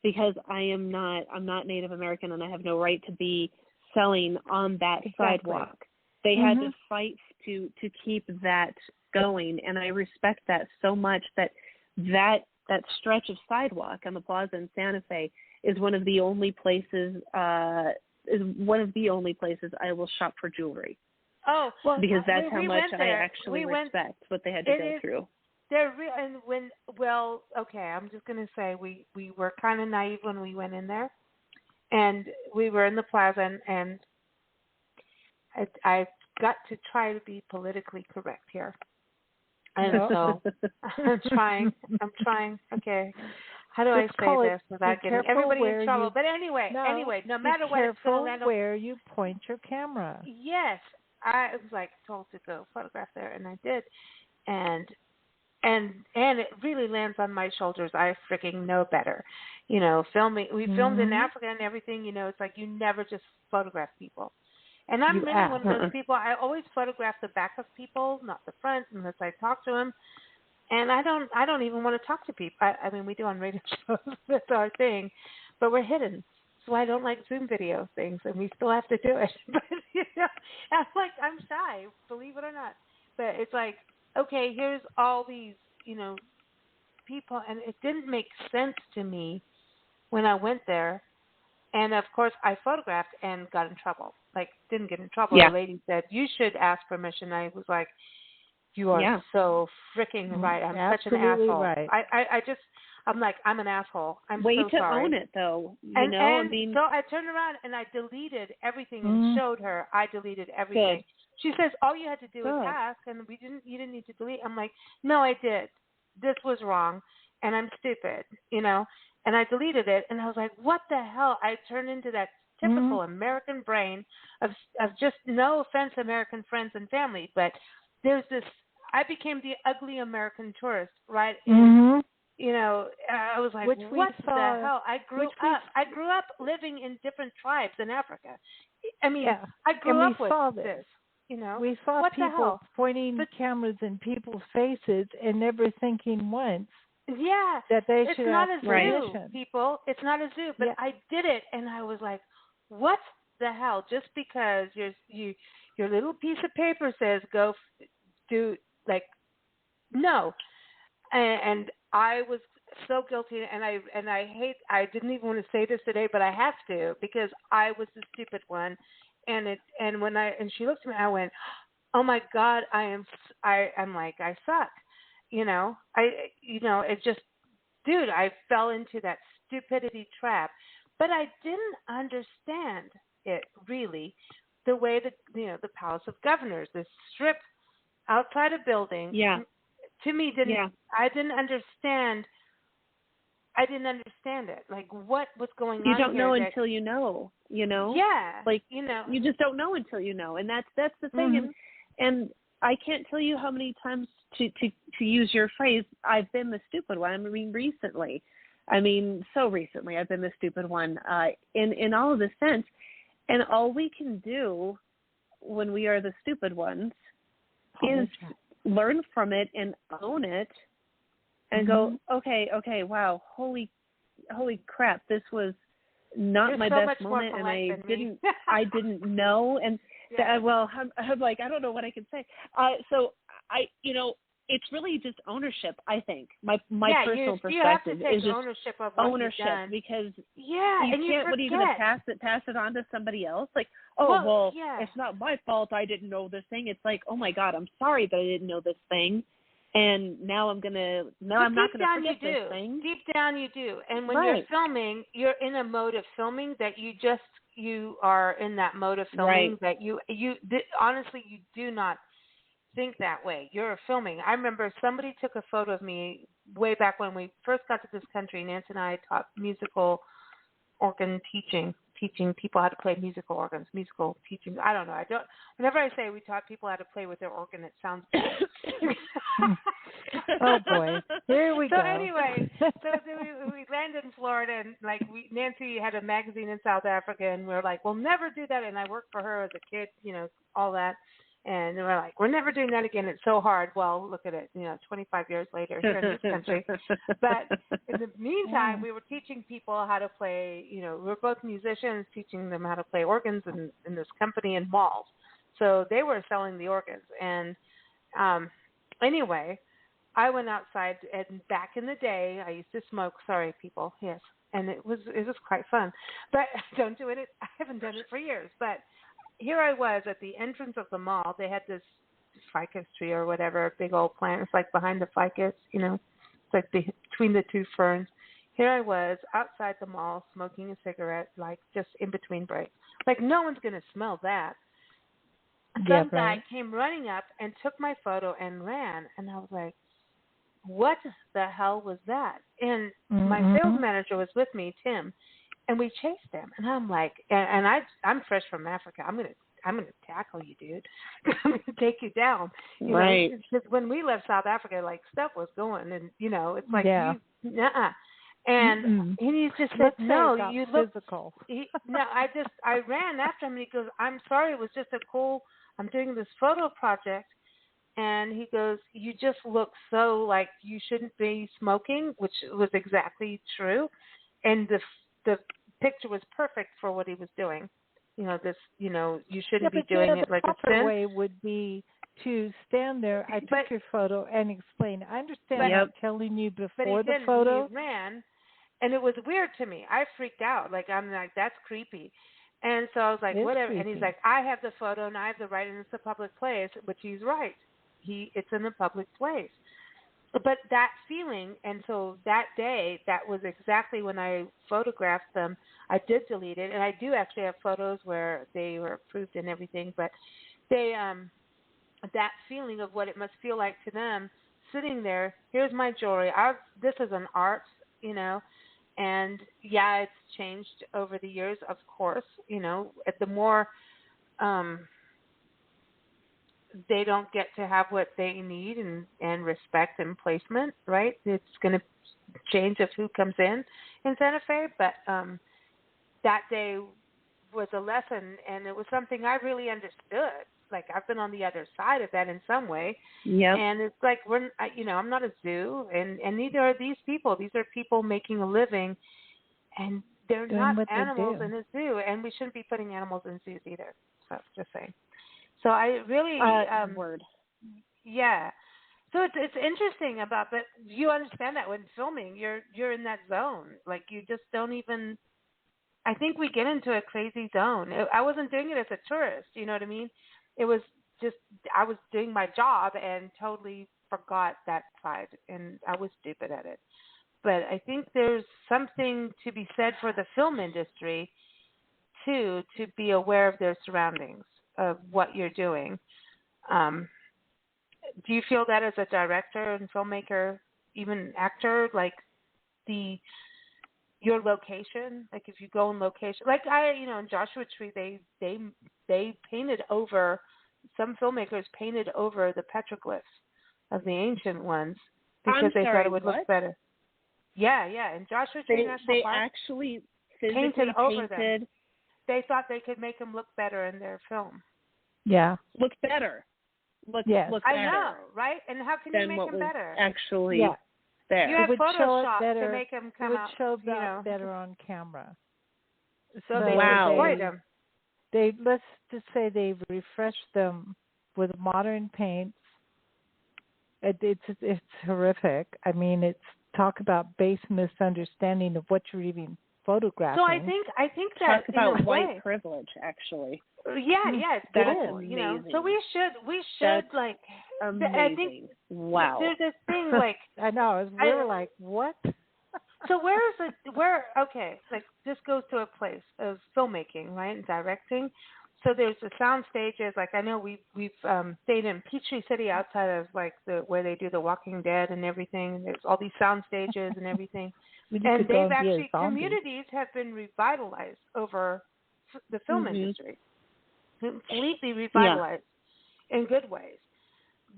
because I'm not Native American, and I have no right to be selling on that sidewalk. They had to fight to keep that going, and I respect that so much, that stretch of sidewalk on the plaza in Santa Fe is one of the only places I will shop for jewelry.
Oh, well,
because that's how much I actually respect what they had to go through. I'm just going to say we were kind of naive when we went in there, and we were in the plaza, and I got to try to be politically correct here, and so I'm trying. Okay, how do I say this without getting everybody in trouble? But anyway, no matter what, it's going to land
where you point your camera.
Yes, I was like told to go photograph there, and I did, and it really lands on my shoulders. I freaking know better. Filming. We filmed in Africa and everything. It's like you never just photograph people. And I'm really one of those people. I always photograph the back of people, not the front, unless I talk to them. And I don't even want to talk to people. I mean, we do on radio shows. That's our thing. But we're hidden. So I don't like Zoom video things, and we still have to do it. But, I'm shy, believe it or not. But it's like, okay, here's all these, people, and it didn't make sense to me when I went there. And, of course, I photographed and got in trouble. Like, didn't get in trouble.
Yeah.
The lady said, you should ask permission. I was like, you are so freaking right. I'm such an asshole.
Right.
I'm like, I'm an asshole. I'm
Way
so
to
sorry.
own it, though.
So I turned around and I deleted everything and showed her. I deleted everything.
Good.
She says, all you had to do was
Good.
ask, and you didn't need to delete. I'm like, no, I did. This was wrong, and I'm stupid, And I deleted it, and I was like, what the hell? I turned into that typical American brain of just, no offense, American friends and family, but there's this, I became the ugly American tourist, right? And, I was like, what the hell? I grew up living in different tribes in Africa. I mean, I grew up with this.
We saw
what
people pointing cameras in people's faces and never thinking once that they should ask permission.
Zoo, people. It's not a zoo, but I did it, and I was like, what the hell? Just because your little piece of paper says go do, like, no. And I was so guilty, and I didn't even want to say this today, but I have to, because I was the stupid one. And she looked at me, I went, oh my God, I'm like, I suck. It just, dude, I fell into that stupidity trap, but I didn't understand it really, the way that, the Palace of Governors, this strip outside a building.
Yeah.
To me, I didn't understand it. Like, what was going on?
You don't know until you know,
Yeah.
Like, you just don't know until you know. And that's the thing. And I can't tell you how many times, to use your phrase, I've been the stupid one. I mean, recently. So recently I've been the stupid one, in all of this sense. And all we can do when we are the stupid ones is learn from it and own it and go, okay, wow, holy crap, this was not my best moment, and I didn't know, and I'm like, I don't know what I can say. So it's really just ownership. I think my personal perspective is just
ownership of what you've done.
Because
you
can't. What are you going to pass it on to somebody else? Like, it's not my fault. I didn't know this thing. It's like, oh my God, I'm sorry that I didn't know this thing, and now I'm not going to forget this thing.
Deep down, you do. And when you're filming, you're in a mode of filming that you are in that mode of filming that you honestly, you do not think that way. You're filming. I remember somebody took a photo of me way back when we first got to this country. Nancy and I taught musical organ teaching people how to play musical organs, musical teaching. I don't know. Whenever I say we taught people how to play with their organ, it sounds bad.
Oh boy, here we go.
So anyway, we landed in Florida, and Nancy had a magazine in South Africa, and we were like, we'll never do that. And I worked for her as a kid, all that. And we're like, we're never doing that again. It's so hard. Well, look at it, 25 years later here in this country. But in the meantime, we were teaching people how to play, we were both musicians, teaching them how to play organs in this company in malls. So they were selling the organs. And anyway, I went outside, and back in the day, I used to smoke. Sorry, people. Yes. And it was quite fun. But don't do it. I haven't done it for years. But here I was at the entrance of the mall. They had this ficus tree or whatever, big old plant. It's like behind the ficus, it's like between the two ferns. Here I was outside the mall smoking a cigarette, like just in between breaks. Like, no one's going to smell that. Some guy came running up and took my photo and ran. And I was like, what the hell was that? And my sales manager was with me, Tim. And we chased them, and I'm like, I'm fresh from Africa. I'm gonna tackle you, dude. I'm gonna take you down. Because when we left South Africa, like, stuff was going, and it's like, And he just said, no, you look physical. I ran after him, and he goes, I'm sorry, it was just I'm doing this photo project, and he goes, you just look so like you shouldn't be smoking, which was exactly true, and the picture was perfect for what he was doing. You shouldn't be doing it like a sin. The proper
way would be to stand there. I took your photo and explain. I understand I'm telling you before the photo.
He ran, and it was weird to me. I freaked out. Like, I'm like, that's creepy. And so I was like, whatever. Creepy. And he's like, I have the photo, and I have the right, and it's a public place, which he's right. It's in a public place. But that feeling, and so that day, that was exactly when I photographed them. I did delete it, and I do actually have photos where they were approved and everything, but they that feeling of what it must feel like to them, sitting there. Here's my jewelry. This is an art, and yeah, it's changed over the years, of course. The more they don't get to have what they need and respect and placement, right? It's going to change of who comes in Santa Fe, but that day was a lesson, and it was something I really understood. Like, I've been on the other side of that in some way.
Yep.
And it's like, I'm not a zoo, and neither are these people. These are people making a living, and they're not animals in a zoo, and we shouldn't be putting animals in zoos either. So, just saying. So I really,
word.
Yeah. So it's interesting about that. You understand that when filming, you're in that zone. Like, you just don't even. I think we get into a crazy zone. I wasn't doing it as a tourist. You know what I mean? It was just I was doing my job and totally forgot that side, and I was stupid at it. But I think there's something to be said for the film industry too, to be aware of their surroundings, of what you're doing. Do you feel that as a director and filmmaker, even actor, like your location, like if you go in location, like in Joshua Tree, they painted over, some filmmakers painted over the petroglyphs of the ancient ones because they thought it would look better. Yeah, in Joshua Tree National Park,
they actually physically
painted over them. They thought they could make them look better in their film.
Yeah,
look better. Look better.
I know, right? And how can you make them better?
Actually, there.
You have Photoshop to make them come out.
It would show better on camera.
So they destroyed them.
Let's just say they refreshed them with modern paints. It's horrific. I mean, it's talk about base misunderstanding of what you're even photographing.
So I think that
talk about
in a
white
way,
privilege, actually.
Yeah, it's beautiful.
Amazing.
So we should
That's
like.
amazing.
I think
wow.
There's this thing like
I know. We were like, what?
So okay, like this goes to a place of filmmaking, right, and directing. So there's the sound stages. Like, I know we've stayed in Peachtree City outside of like where they do The Walking Dead and everything. There's all these sound stages and everything. And they've actually, communities have been revitalized over the film industry, completely revitalized in good ways.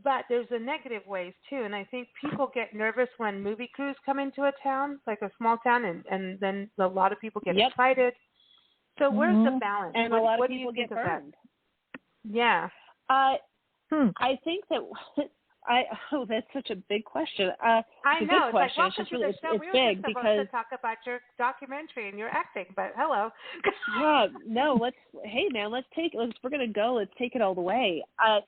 But there's the negative ways too, and I think people get nervous when movie crews come into a town, like a small town, and then a lot of people get excited. So where's the balance?
And a lot of people get burned.
Yeah.
I think that that's such a big question.
I know.
Big question.
Like, welcome
it's
to the show.
It's
we were
big
just supposed
because
to talk about your documentary and your acting, but hello.
Let's we're gonna go. Let's take it all the way. As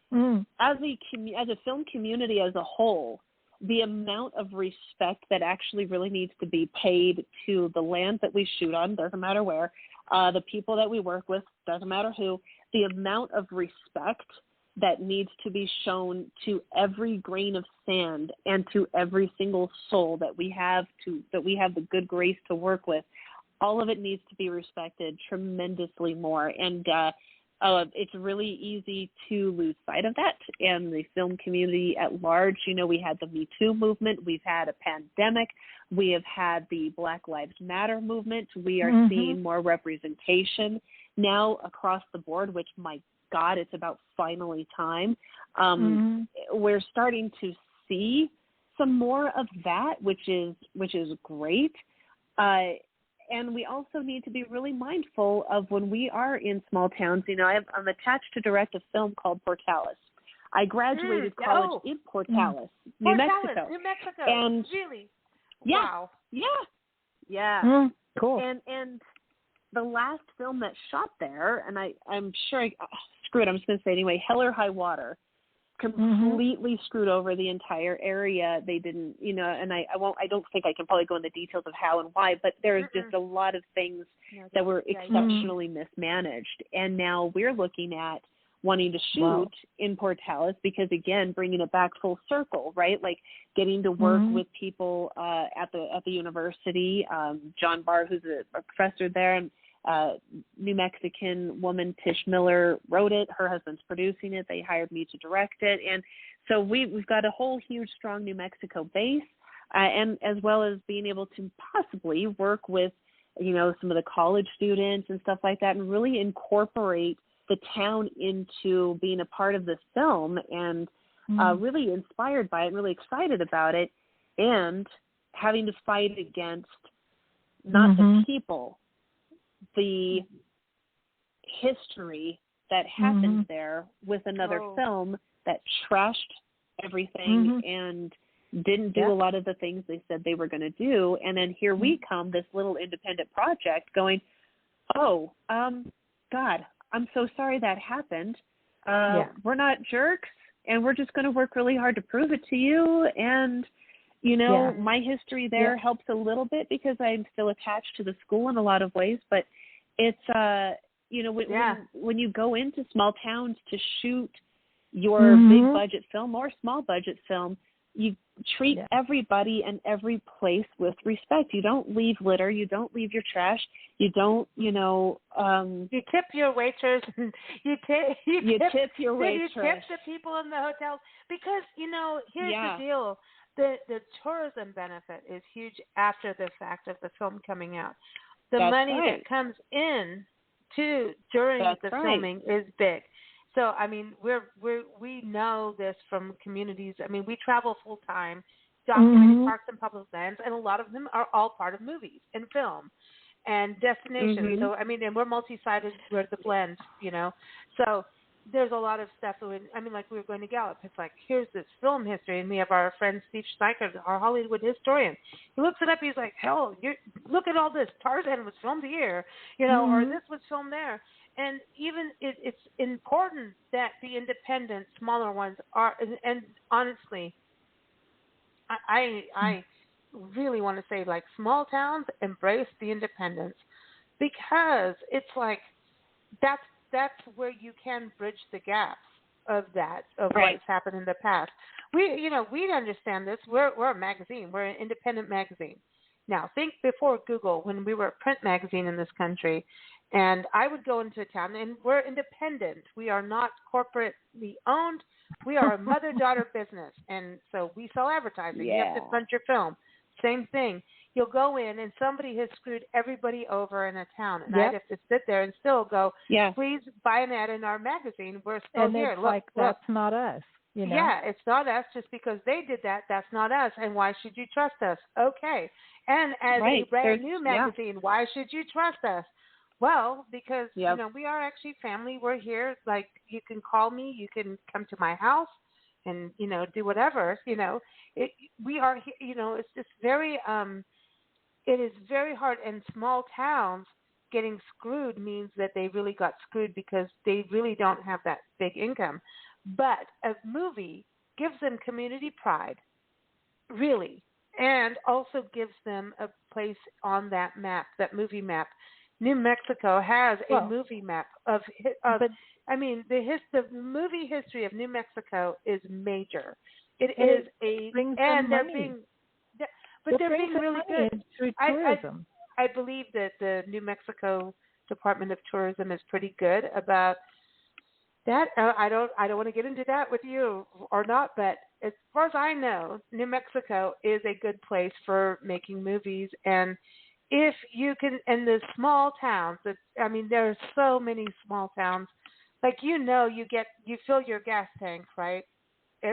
a film community as a whole, the amount of respect that actually really needs to be paid to the land that we shoot on, doesn't matter where, the people that we work with, doesn't matter who, the amount of respect that needs to be shown to every grain of sand and to every single soul that we have the good grace to work with, all of it needs to be respected tremendously more. And it's really easy to lose sight of that. And the film community at large, we had the Me Too movement, we've had a pandemic, we have had the Black Lives Matter movement. We are seeing more representation now across the board, which, my God, it's about finally time. We're starting to see some more of that, which is great. And we also need to be really mindful of when we are in small towns. I'm attached to direct a film called Portales. I graduated college in Portales, New Mexico. And
really?
Wow.
Yeah.
Cool.
And the last film that shot there, and I'm sure screw it, I'm just going to say it anyway, Hell or High Water, completely screwed over the entire area. They didn't, and I don't think I can probably go into details of how and why, but there's just a lot of things that were exceptionally mismanaged. And now we're looking at wanting to shoot in Portales because, again, bringing it back full circle, right? Like getting to work with people at the university, John Barr, who's a professor there, and New Mexican woman, Tish Miller, wrote it. Her husband's producing it. They hired me to direct it. And so we've got a whole huge, strong New Mexico base, and as well as being able to possibly work with, some of the college students and stuff like that, and really incorporate the town into being a part of this film, and really inspired by it, really excited about it, and having to fight against not the people, the history that happened there with another film that trashed everything and didn't do a lot of the things they said they were going to do. And then here we come, this little independent project going, God, I'm so sorry that happened. We're not jerks, and we're just going to work really hard to prove it to you. And, my history there helps a little bit because I'm still attached to the school in a lot of ways. But it's, when you go into small towns to shoot your big budget film or small budget film, you treat everybody and every place with respect. You don't leave litter. You don't leave your trash. You don't, you
tip your waitress. You tip
your waitress.
You tip the people in the hotels because, here's the deal. The tourism benefit is huge after the fact of the film coming out. The money that comes in during the filming is big. So, I mean, we know this from communities. I mean, we travel full time, documenting parks and public lands, and a lot of them are all part of movies and film and destinations. So, I mean, and we're multi-sided. We're the blend, So there's a lot of stuff. Like we were going to Gallup. It's like, here's this film history, and we have our friend Steve Steicher, our Hollywood historian. He looks it up. He's like, hell, look at all this. Tarzan was filmed here, or this was filmed there. And even it's important that the independent, smaller ones are. And honestly, I really want to say, like, small towns embrace the independence, because it's like that's where you can bridge the gaps of what's happened in the past. We understand this. We're a magazine. We're an independent magazine. Now, think before Google, when we were a print magazine in this country. And I would go into a town, and we're independent. We are not corporately owned. We are a mother-daughter business, and so we sell advertising. You have to fund your film. Same thing. You'll go in, and somebody has screwed everybody over in a town, and I'd have to sit there and still go, please buy an ad in our magazine. We're still here.
It's look, that's not us.
Yeah, it's not us. Just because they did that, that's not us. And why should you trust us? Okay. And as a brand new magazine, why should you trust us? Well, because, we are actually family. We're here. Like, you can call me. You can come to my house and, do whatever. We are here. It's just very, it is very hard. And small towns getting screwed means that they really got screwed because they really don't have that big income. But a movie gives them community pride, really, and also gives them a place on that map, that movie map. New Mexico has a movie map of the movie history of New Mexico is major. They're being really good
through tourism.
I believe that the New Mexico Department of Tourism is pretty good about that. I don't want to get into that with you or not, but as far as I know, New Mexico is a good place for making movies. And if you can, and the small towns, there are so many small towns. Like, you fill your gas tank, right?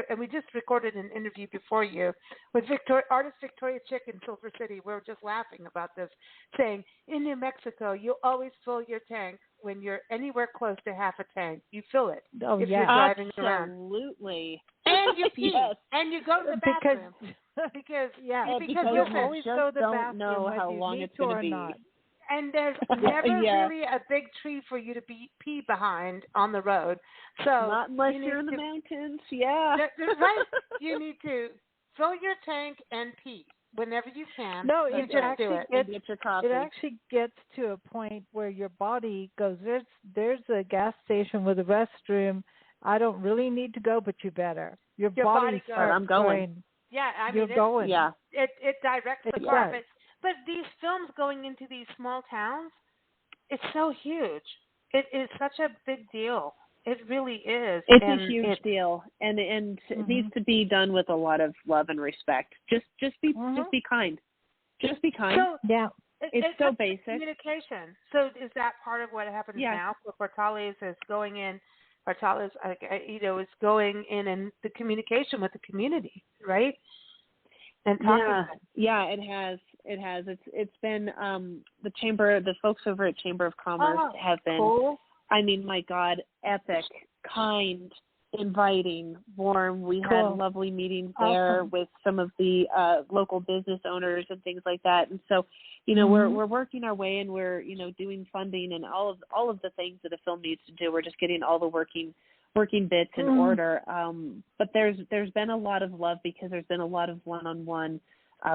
And we just recorded an interview before you with artist Victoria Chick in Silver City. We were just laughing about this, saying in New Mexico, you always fill your tank when you're anywhere close to half a tank. You fill it if you're driving around.
Absolutely.
And you pee. And you go to the bathroom. Because
you always go to the bathroom, know how long it's going to be.
Not.
And there's never really a big tree for you to pee behind on the road. So
not unless you're in the mountains. Yeah.
Right. You need to fill your tank and pee whenever you can.
No,
you just do it.
It actually gets to a point where your body goes, there's a gas station with a restroom. I don't really need to go, but you better. Your body
goes.
I'm going.
Yeah,
you're going.
Yeah. It directs the car. But these films going into these small towns, it's so huge. It is such a big deal. It really is.
It's
and
a huge deal, and it
Mm-hmm.
needs to be done with a lot of love and respect. Just be kind. Just be kind.
So,
Yeah.
It's so basic.
Communication. So is that part of what happens now? So Portales is going in. Portales, is going in the communication with the community, right? And talking.
Yeah, it has. It has. It's been the folks over at Chamber of Commerce have been.
Cool.
I mean, my God, epic, kind, inviting, warm. We had lovely meetings there with some of the local business owners and things like that. And so, we're working our way, and we're doing funding and all of the things that a film needs to do. We're just getting all the working bits in order. But there's been a lot of love because there's been a lot of one-on-one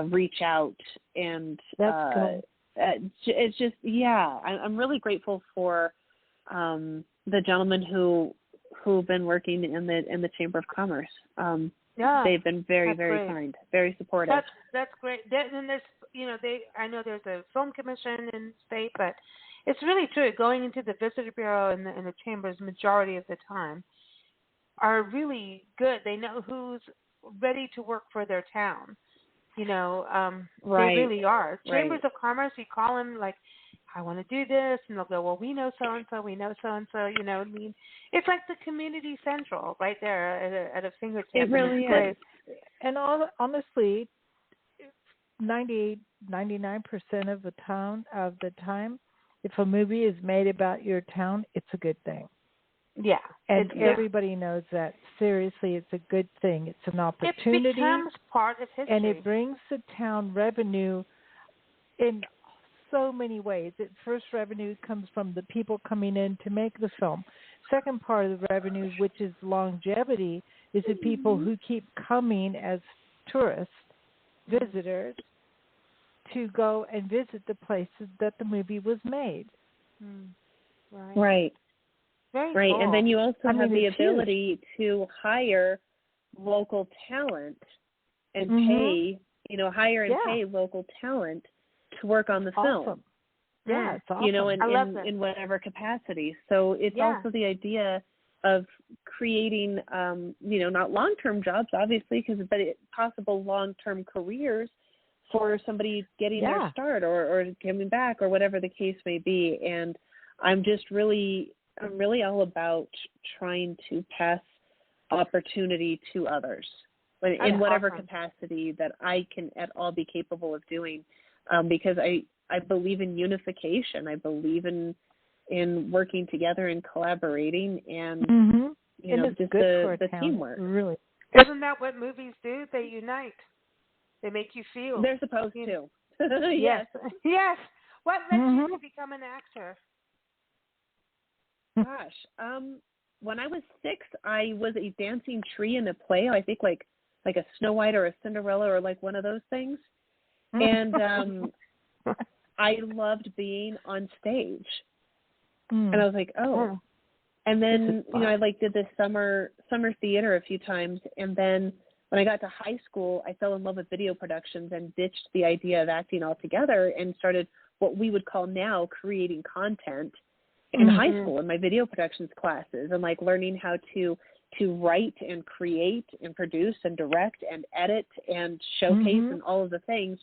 reach out, and
that's good.
It's just I'm really grateful for the gentlemen who've been working in the Chamber of Commerce. They've been very, very kind, very supportive.
That's great. And there's, I know there's a film commission in the state, but it's really true. Going into the Visitor Bureau and the chambers, majority of the time, are really good. They know who's ready to work for their town. They really are. Chambers of Commerce, you call them like, I want to do this, and they'll go, well, we know so-and-so, we know so-and-so, I mean, it's like the community central right there at a fingertip.
It really is.
And honestly, 98, 99% of the time, if a movie is made about your town, it's a good thing.
Yeah.
And everybody knows that. Seriously, it's a good thing. It's an opportunity.
It becomes part of history.
And it brings the town revenue in so many ways. First revenue comes from the people coming in to make the film. Second part of the revenue, which is longevity, is the people who keep coming as tourists, visitors, to go and visit the places that the movie was made.
Right.
Very
right.
cool.
And then you also have the ability to hire local talent and pay, hire and pay local talent to work on the film.
Yeah, it's awesome.
In whatever capacity. So it's also the idea of creating, not long-term jobs, obviously, but possible long-term careers for somebody getting their start or coming back or whatever the case may be. And I'm really all about trying to pass opportunity to others in whatever capacity that I can at all be capable of doing. Because I believe in unification. I believe in working together and collaborating and just the teamwork.
Really,
isn't that what movies do? They unite. They make you feel.
They're supposed to.
Yes. Yes. What led you to become an actor?
Gosh, when I was 6, I was a dancing tree in a play. I think like a Snow White or a Cinderella or like one of those things. And I loved being on stage. And I was like, oh. And then, I did this summer theater a few times. And then when I got to high school, I fell in love with video productions and ditched the idea of acting altogether and started what we would call now creating content in high school in my video productions classes, and learning how to write and create and produce and direct and edit and showcase and all of the things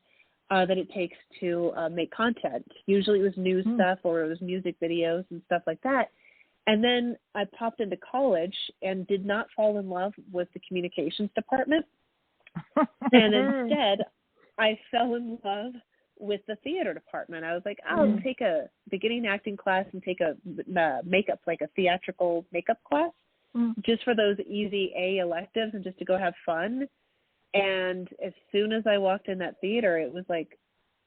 that it takes to make content. Usually it was news stuff or it was music videos and stuff like that. And then I popped into college and did not fall in love with the communications department. And instead, I fell in love with the theater department. I was like, I'll take a beginning acting class and take a makeup, like a theatrical makeup class, just for those easy A electives and just to go have fun. And as soon as I walked in that theater, it was like,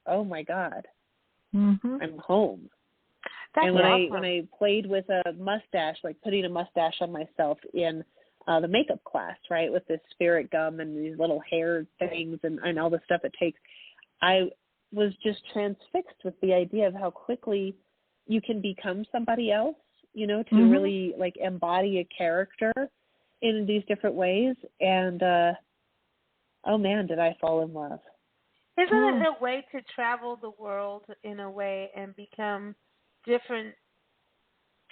oh my God, I'm home.
That's
when
awesome.
when I played with a mustache, like putting a mustache on myself in the makeup class, right, with this spirit gum and these little hair things and all the stuff it takes, I was just transfixed with the idea of how quickly you can become somebody else, to really embody a character in these different ways. And oh man, did I fall in love. Isn't
it a way to travel the world in a way and become different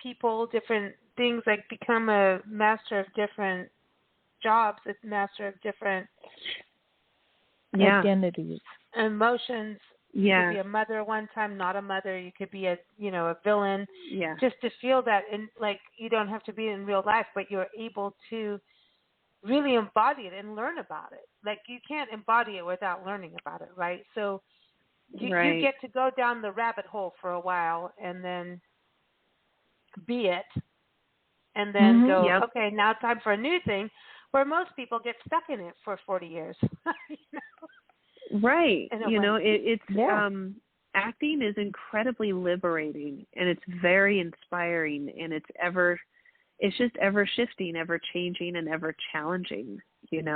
people, different things, like become a master of different jobs, a master of different
identities,
emotions.
Yeah.
You could be a mother one time, not a mother. You could be a villain.
Yeah.
Just to feel that, and like you don't have to be in real life, but you're able to really embody it and learn about it. Like you can't embody it without learning about it, right? So you get to go down the rabbit hole for a while and then be it, and then go, okay, now it's time for a new thing, where most people get stuck in it for 40 years.
Right. It's acting is incredibly liberating, and it's very inspiring, and it's just ever shifting, ever changing, and ever challenging. It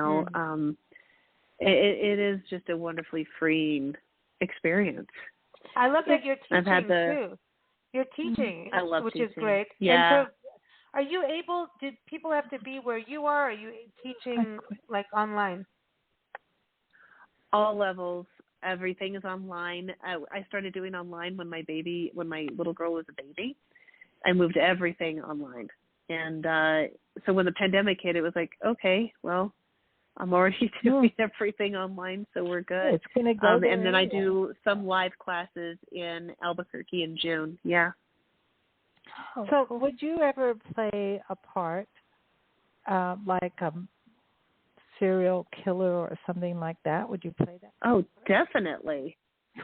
is just a wonderfully freeing experience.
I love that you're teaching too. You're teaching,
I love
which
teaching.
is great.
Yeah.
And so, are you able? Did people have to be where you are? Or are you teaching like online?
All levels. Everything is online. I started doing online when my little girl was a baby. I moved everything online. And so when the pandemic hit, it was like, okay, well, I'm already doing everything online, so we're good.
It's going to go there
and then I do some live classes in Albuquerque in June. Yeah.
So would you ever play a part like a serial killer or something like that? Would you play that?
Oh, definitely.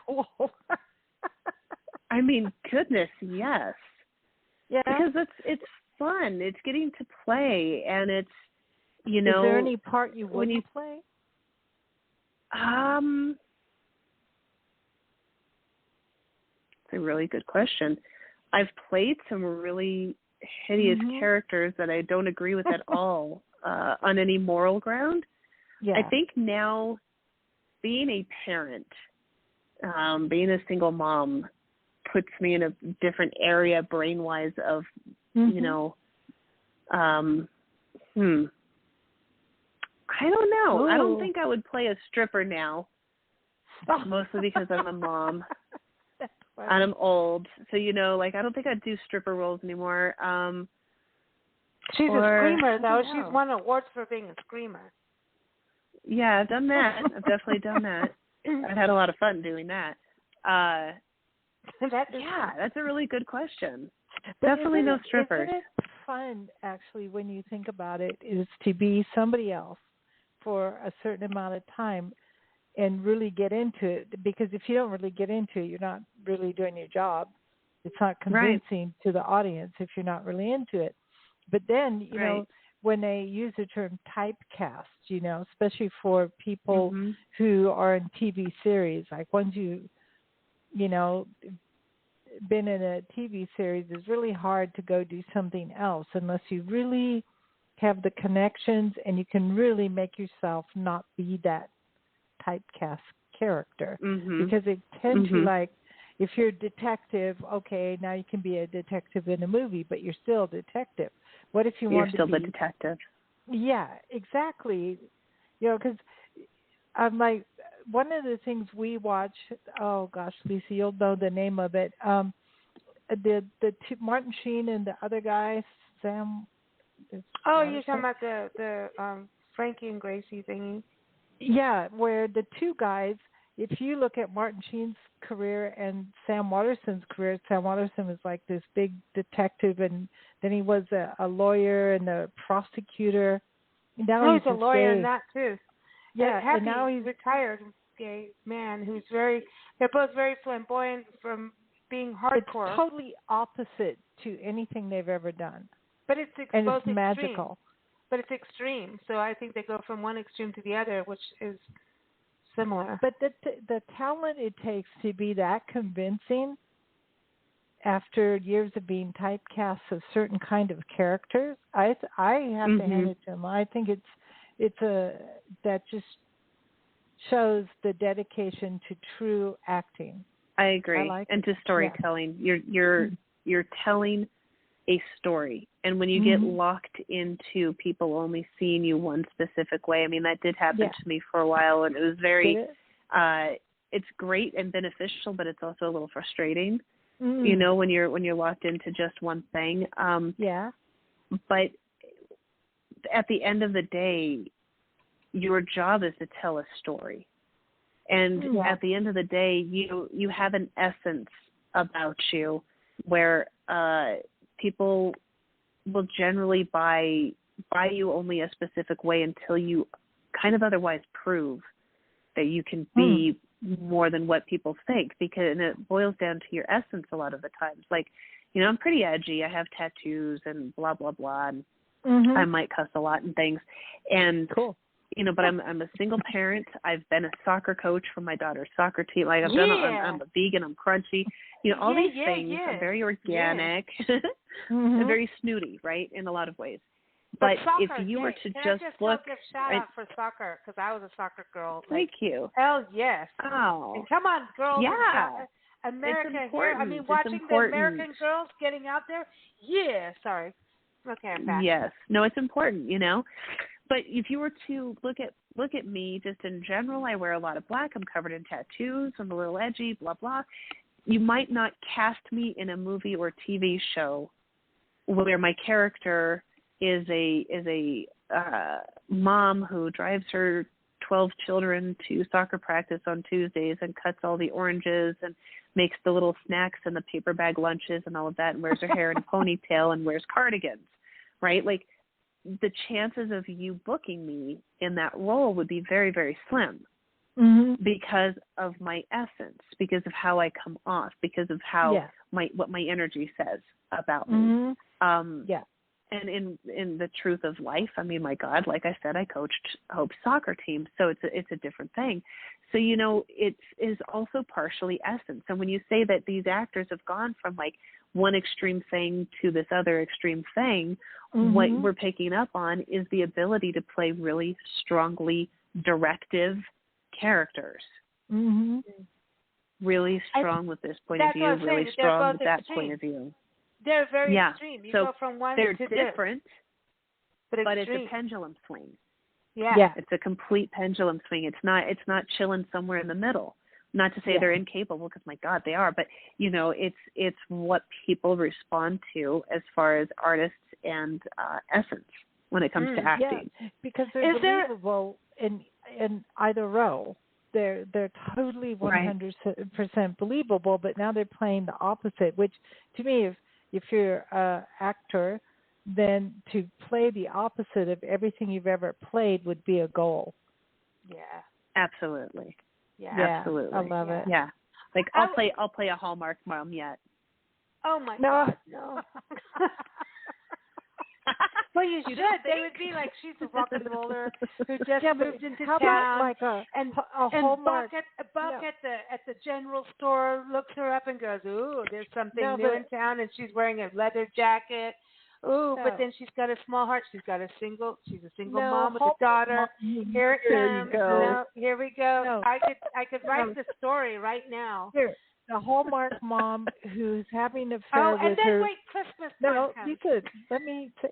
Cool.
I mean, goodness, yes.
Yeah.
Because it's fun. It's getting to play, and it's,
Is there any part you wouldn't play?
It's a really good question. I've played some really hideous characters that I don't agree with at all on any moral ground.
Yeah.
I think now being a parent, being a single mom, puts me in a different area brain-wise of, I don't know.
Ooh.
I don't think I would play a stripper now, mostly because I'm a mom. And I'm old. So, I don't think I'd do stripper roles anymore.
She's a screamer, though. She's won awards for being a screamer.
Yeah, I've done that. I've definitely done that. I've had a lot of fun doing that. That's a really good question.
But
definitely no strippers.
Isn't it fun, actually, when you think about it, is to be somebody else for a certain amount of time and really get into it? Because if you don't really get into it, you're not really doing your job. It's not convincing to the audience if you're not really into it. But then, you know, when they use the term typecast, especially for people who are in TV series, like once been in a TV series, it's really hard to go do something else unless you really have the connections and you can really make yourself not be that typecast character. Because they tend to, like, if you're a detective, okay, now you can be a detective in a movie, but you're still a detective. What if you want to be...
You're still the detective.
Yeah, exactly. Because I'm like, one of the things we watch, oh gosh, Lisa, you'll know the name of it. The Martin Sheen and the other guy, Sam.
Oh, you're talking about the Frankie and Gracie thingy.
Yeah, where the two guys, if you look at Martin Sheen's career and Sam Waterston's career, Sam Waterston was like this big detective, and then he was a lawyer and a prosecutor. Now
he's a lawyer in that too.
Yeah,
and
now he's
retired gay man who's they're both very flamboyant from being hardcore.
It's totally opposite to anything they've ever done.
But it's
and
both
it's magical.
Extreme. But it's extreme, so I think they go from one extreme to the other, which is similar.
But the talent it takes to be that convincing after years of being typecast of certain kind of characters, I have to hand it to them. I think that just shows the dedication to true acting.
I agree, and to storytelling. Yeah. You're telling a story, and when you get locked into people only seeing you one specific way, I mean, that did happen to me for a while, and it was very it's great and beneficial, but it's also a little frustrating you know, when you're locked into just one thing.
Yeah.
But at the end of the day, your job is to tell a story. And at the end of the day, you have an essence about you where people will generally buy you only a specific way until you kind of otherwise prove that you can be more than what people think, and it boils down to your essence a lot of the times. Like, you know, I'm pretty edgy. I have tattoos and blah, blah, blah. And I might cuss a lot and things. And, you know, but I'm a single parent. I've been a soccer coach for my daughter's soccer team. Like I'm a vegan. I'm crunchy. You know, all these things. I'm very organic. I'm very snooty, right, in a lot of ways. But
soccer,
if you were to
can
just
I just
look,
give shout out for soccer, because I was a soccer girl.
Thank you.
Hell yes.
Oh.
And come on, girls.
Yeah.
America
it's
here.
important.
I mean, watching the American girls getting out there. Yeah. Sorry. Okay, I'm back.
Yes. No, it's important, you know. But if you were to look at me just in general, I wear a lot of black. I'm covered in tattoos. I'm a little edgy, blah, blah. You might not cast me in a movie or TV show where my character is a mom who drives her 12 children to soccer practice on Tuesdays and cuts all the oranges and makes the little snacks and the paper bag lunches and all of that and wears her hair in a ponytail and wears cardigans, right? Like, the chances of you booking me in that role would be very, very slim because of my essence, because of how I come off, because of how what my energy says about me. And in the truth of life, I mean, my God, like I said, I coached Hope's soccer team, so it's a different thing. So, you know, it is also partially essence. And when you say that these actors have gone from like one extreme thing to this other extreme thing, what we're picking up on is the ability to play really strongly directive characters. Really strong with this point of view, really strong with that point of view.
They're very extreme. You go from one
they're
to
different,
but
it's a pendulum swing.
Yeah.
It's a complete pendulum swing. It's not chilling somewhere in the middle. Not to say they're incapable, because my God, they are. But you know, it's what people respond to as far as artists and essence when it comes to acting.
Yeah, because they're believable in either role. They're totally 100% believable. But now they're playing the opposite, which to me, if you're an actor, then to play the opposite of everything you've ever played would be a goal.
Yeah.
Absolutely.
Yeah.
Absolutely.
I love it.
Yeah. Like I'll play a Hallmark mom yet.
Oh my God, no. Well, you should. They would be like, she's a rock and roller who just moved into town,
like a
Hallmark. Buck at the general store looks her up and goes, "Ooh, there's something new in town," and she's wearing a leather jacket. Ooh, but then she's got a small heart. She's a single mom with a daughter. Here it comes. No, here we go. No. I could write the story right now.
Here. The Hallmark mom who's having an affair with her.
And then wait, Christmas.
No,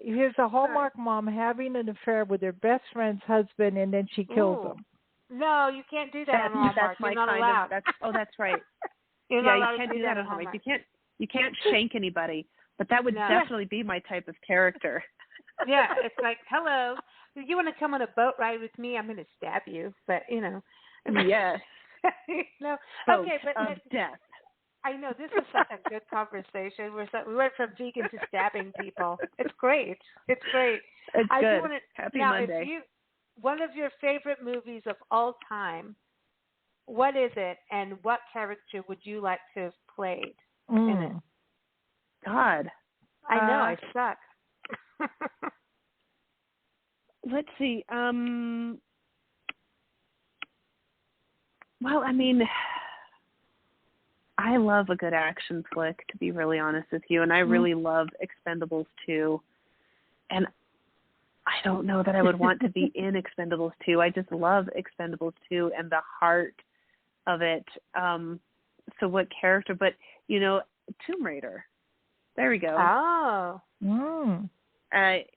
here's a Hallmark mom having an affair with her best friend's husband, and then she kills him.
No, you can't do that on Hallmark.
That's my
You're not allowed.
That's right.
You
can't do that on Hallmark. You can't shank anybody, but that would definitely be my type of character.
Yeah, it's like, hello, you want to come on a boat ride with me? I'm going to stab you, but you know.
Yes.
No. Okay, but
of death.
I know this is such a good conversation. We went from vegan to stabbing people. It's great. It's great.
It's good. Happy Monday.
One of your favorite movies of all time, what is it, and what character would you like to have played in it?
God.
I know, I suck.
Let's see. Well, I mean, I love a good action flick, to be really honest with you, and I really love Expendables 2. And I don't know that I would want to be in Expendables 2. I just love Expendables 2 and the heart of it. So what character? But, you know, Tomb Raider. There we go.
Oh.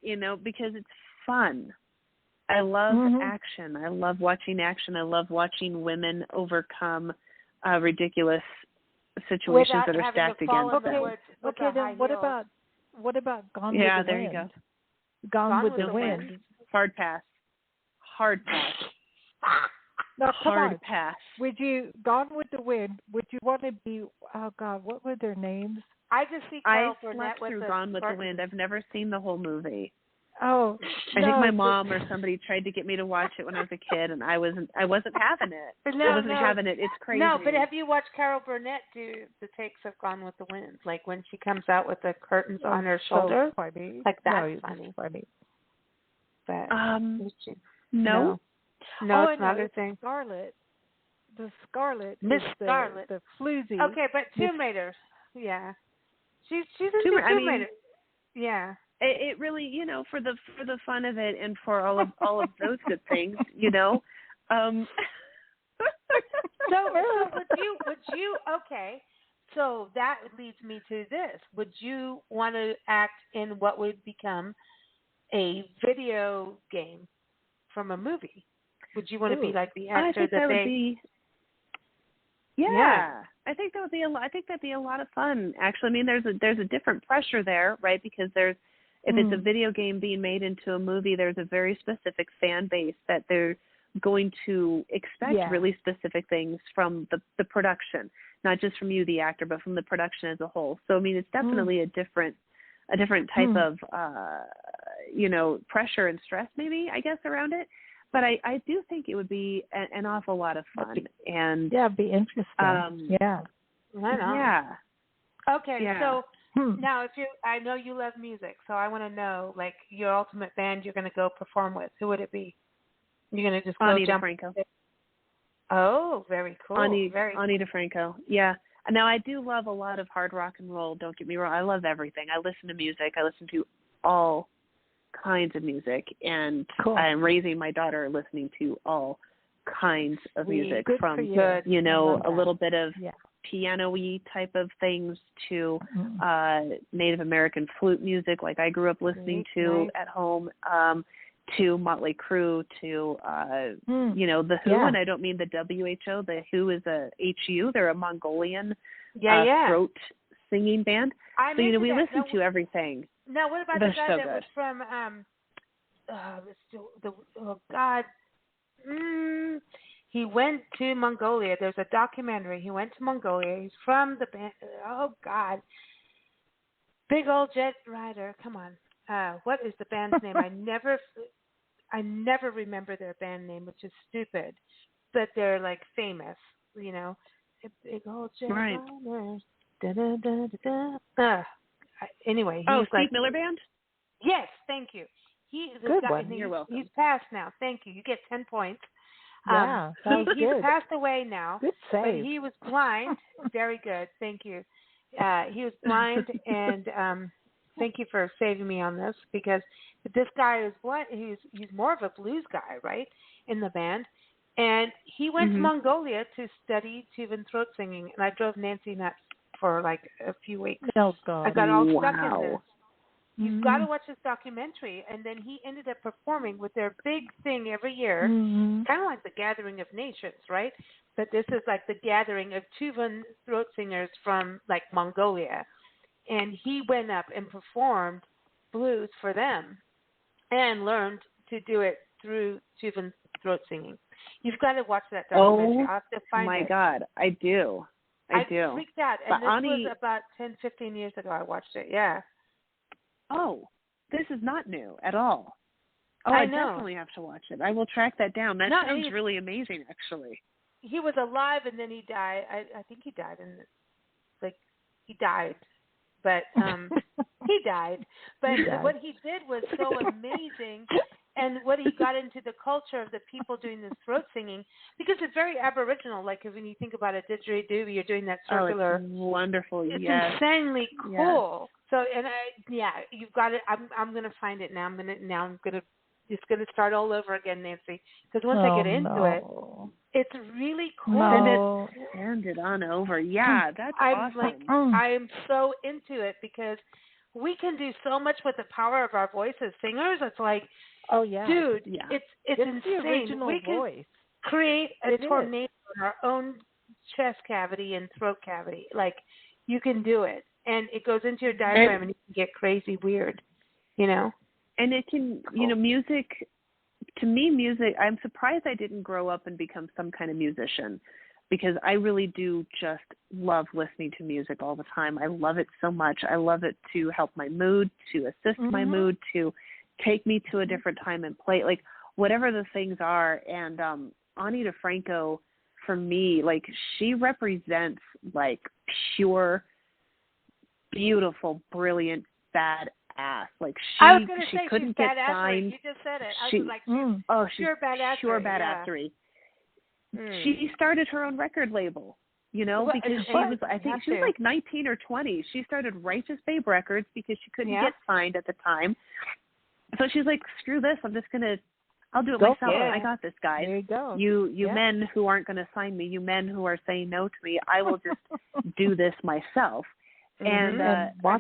You know, because it's fun. I love action. I love watching action. I love watching women overcome ridiculous situations that are stacked against them.
Okay, then what about Gone with the Wind?
Yeah, there you go.
Gone with the Wind.
Hard pass. Hard pass.
No, come
Hard
on.
pass.
Would you, Gone with the Wind, would you want to be, oh God, what were their names?
I just see Carol
I
Burnett
slept through Gone with the Wind. I've never seen the whole movie.
Oh,
I think my mom or somebody tried to get me to watch it when I was a kid, and I wasn't having it. I wasn't having it. It's crazy.
No, but have you watched Carol Burnett do the takes of Gone with the Wind? Like when she comes out with the curtains on her shoulder?
Funny.
Like that's
funny.
But,
no.
No, it's not her thing.
Scarlet. The Scarlet.
Miss Scarlet.
The floozy.
Okay, but Tomb Raider. Yeah. She's in Tomb Raider. Yeah.
It really, for the fun of it and for all of those good things, So would you okay. So that leads me to this. Would you want to act in what would become a video game from a movie? Would you want to be like the actor would be? Yeah. I think that would be that'd be a lot of fun. Actually, I mean, there's a different pressure there, right? Because if it's a video game being made into a movie, there's a very specific fan base that they're going to expect really specific things from the production, not just from you, the actor, but from the production as a whole. So, I mean, it's definitely a different type of, pressure and stress, maybe, I guess, around it. But I do think it would be an awful lot of fun. And
it'd be interesting.
Right on.
Yeah.
Okay, so now I know you love music, so I want to know, like, your ultimate band you're going to go perform with. Who would it be? You're going to just go
Ani
jump?
DeFranco.
Oh, very cool.
Ani DeFranco. Yeah. Now, I do love a lot of hard rock and roll. Don't get me wrong. I love everything. I listen to music. I listen to all kinds of music, and I'm raising my daughter listening to all kinds of music, from a little bit of piano-y type of things to Native American flute music, like I grew up listening to at home, to Motley Crue, to the Who, and I don't mean the WHO. The Who is a HU. They're a Mongolian throat singing band. So we listen to everything.
Now, what about the guy that was from he went to Mongolia. There's a documentary. He went to Mongolia. He's from the band. Oh God, Big Old Jet Rider. Come on. What is the band's name? I never remember their band name, which is stupid. But they're like famous, Big Old Jet Rider. Da, da, da, da, da. Anyway, he's
Steve Miller Band?
Yes, thank you.
Good one.
You're welcome. He's passed now. Thank you. You get 10 points.
Yeah,
he's passed away now.
Good save.
But he was blind. Very good. Thank you. He was blind, and thank you for saving me on this, because this guy is he's more of a blues guy, right, in the band. And he went to Mongolia to study tuba and throat singing, and I drove Nancy nuts for like a few weeks.
Oh, God.
I got all stuck in this. You've got to watch this documentary. And then he ended up performing with their big thing every year, kind of like the Gathering of Nations, right? But this is like the gathering of tuba and throat singers from like Mongolia. And he went up and performed blues for them and learned to do it through tuba and throat singing. You've got to watch that documentary. I'll have to find it.
Oh, my God. I do. I
freaked out. And this was about 10, 15 years ago I watched it. Yeah.
Oh, this is not new at all. Oh,
I
know. Definitely have to watch it. I will track that down. That sounds really amazing, actually.
He was alive, and then he died. I think he died. He died. But he died. But what he did was so amazing. And what he got into the culture of the people doing this throat singing, because it's very Aboriginal. Like when you think about a didgeridoo, you're doing that circular.
Oh, it's wonderful.
It's insanely cool. So, and you've got it. I'm going to find it now. It's going to start all over again, Nancy. Because once I get into it, it's really cool.
Send it on over. Yeah, that's awesome.
I am so into it because we can do so much with the power of our voice as singers. It's like, dude, it's insane.
The original
we
voice.
can create a tornado in our own chest cavity and throat cavity. Like, you can do it. And it goes into your diaphragm and you can get crazy weird, you know?
And it can, you know, music, to me, music, I'm surprised I didn't grow up and become some kind of musician, because I really do just love listening to music all the time. I love it so much. I love it to help my mood, to assist my mood, to take me to a different time and play, like whatever the things are. And Ani DeFranco, for me, like, she represents like pure, beautiful, brilliant, badass. Like, she couldn't get signed.
You just said it. I was like, she's pure badassery. She started her own record label, you know, because I think she was like 19 or 20. She started Righteous Babe Records because she couldn't get signed at the time. So she's like, screw this. I'll do it myself. I got this, guys.
There you go.
You
men who aren't going to sign me, you men who are saying no to me, I will just do this myself. And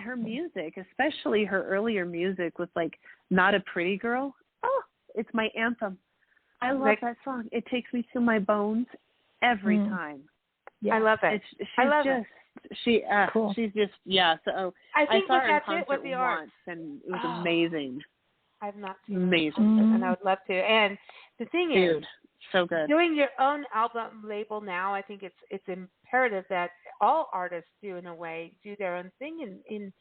her music, especially her earlier music, was like Not a Pretty Girl. Oh, it's my anthem. I love that song. It takes me to my bones every time.
Yeah. I love it.
Cool. She's just, so
I saw
her in concert
with the
once, and it was amazing.
I've not seen
amazing,
and I would love to. And the thing is,
so good.
Doing your own album label now, I think it's imperative that all artists do, in a way, do their own thing in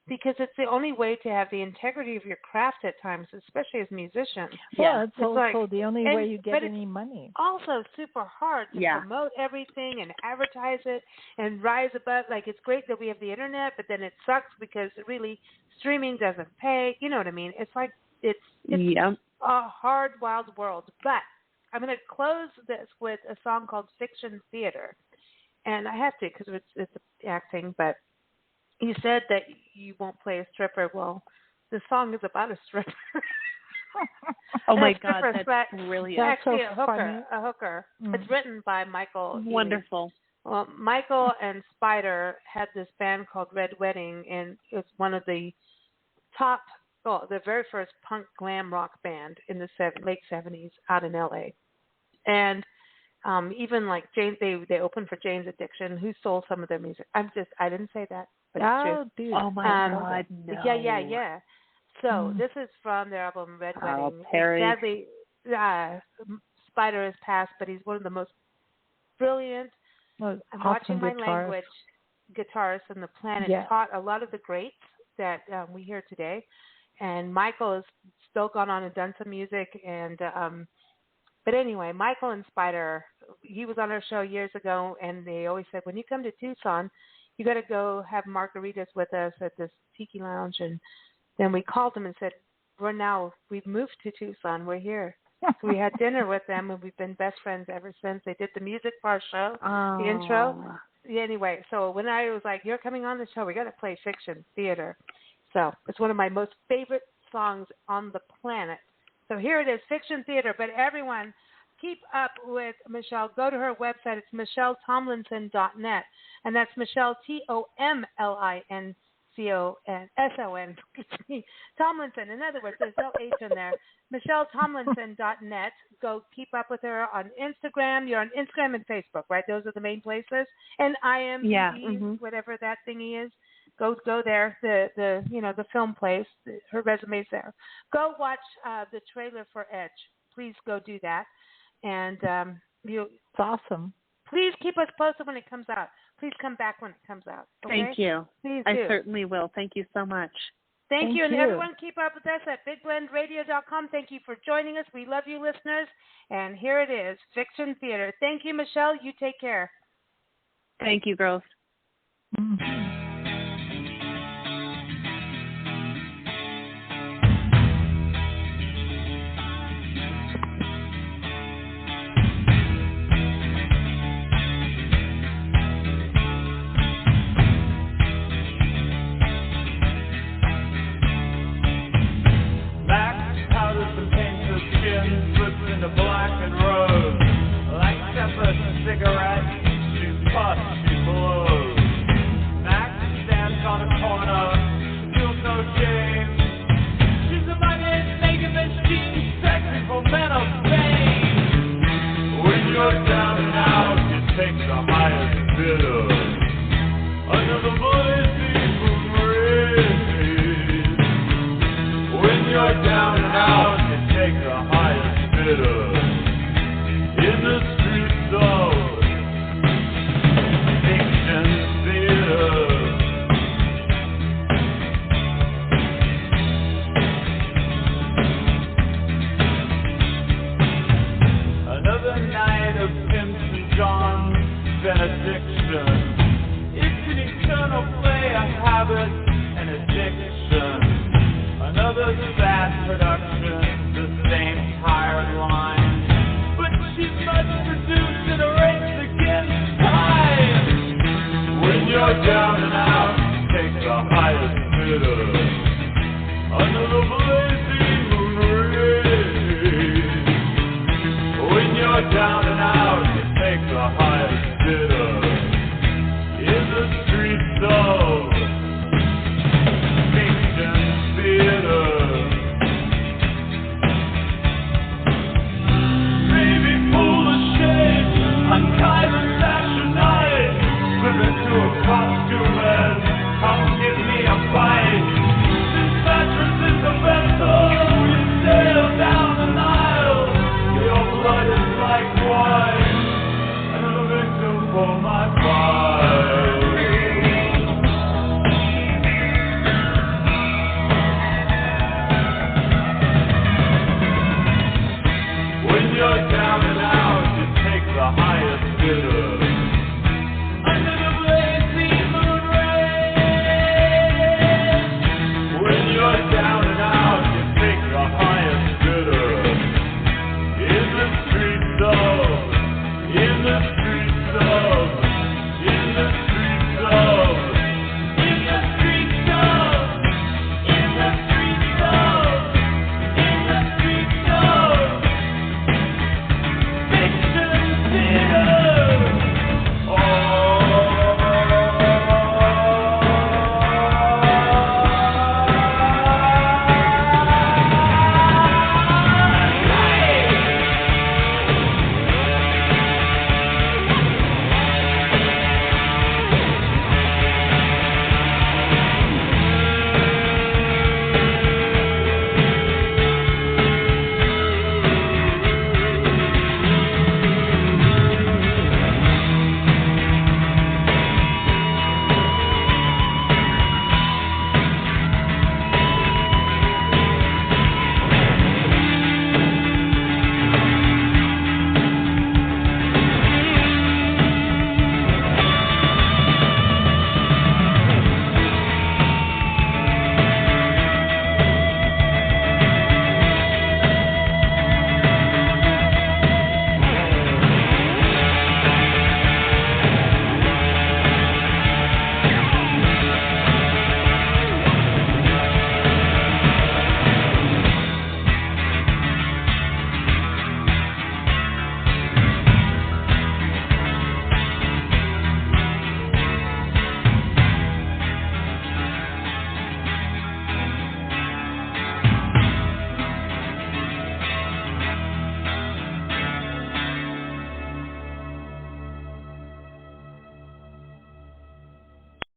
because it's the only way to have the integrity of your craft at times, especially as musicians.
Yeah, it's also the only way you get any money.
Also super hard to promote everything and advertise it and rise above. Like, it's great that we have the internet, but then it sucks because really streaming doesn't pay. You know what I mean? It's like it's a hard, wild world. But I'm going to close this with a song called Fiction Theater. And I have to because it's acting, but you said that you won't play a stripper. Well, the song is about a stripper.
Oh my God, that's brilliant.
That's
actually
so
a hooker. It's written by Michael.
Wonderful.
Well, Michael and Spider had this band called Red Wedding, and it was one of the the very first punk glam rock band in the late 70s out in LA. And even like Jane, they opened for Jane's Addiction, who stole some of their music. I didn't say that. But
dude.
Oh my God, no.
Yeah. So this is from their album Red Wedding.
Perry.
Sadly, Spider has passed, but he's one of the most brilliant,
I'm
watching my language, guitarists on the planet. Taught a lot of the greats that we hear today. And Michael has still gone on and done some music. And but anyway, Michael and Spider, he was on our show years ago, and they always said, when you come to Tucson, you got to go have margaritas with us at this tiki lounge. And then we called them and said, we've moved to Tucson. We're here. So we had dinner with them, and we've been best friends ever since. They did the music for our show, the intro. Anyway, so when I was like, you're coming on the show, we got to play Fiction Theater. So it's one of my most favorite songs on the planet. So here it is, Fiction Theater. But everyone, keep up with Michelle. Go to her website. It's Michelle-Tomlinson.net. And that's Michelle, Tomlinson. Tomlinson. In other words, there's no H in there. Michelle-Tomlinson.net. Go keep up with her on Instagram. You're on Instagram and Facebook, right? Those are the main places. And IMDb, whatever that thingy is. Go there. The film place. Her resume's there. Go watch the trailer for Edge. Please go do that. And
it's awesome.
Please keep us posted when it comes out. Please come back when it comes out. Okay?
Thank you.
Please do.
I certainly will. Thank you so much.
Thank you. And everyone, keep up with us at BigBlendRadio.com. Thank you for joining us. We love you, listeners. And here it is, Fiction Theater. Thank you, Michelle. You take care.
Thank you, girls.
Cigarette, she puffs, she blows. Max stands on a corner, feels no shame. She's a money-making machine, sexy for men of fame. When you're down and out, you take the high the fast production, the same tired line. But she must produce in a race against time. When you're down and out, take the highest bidder. Under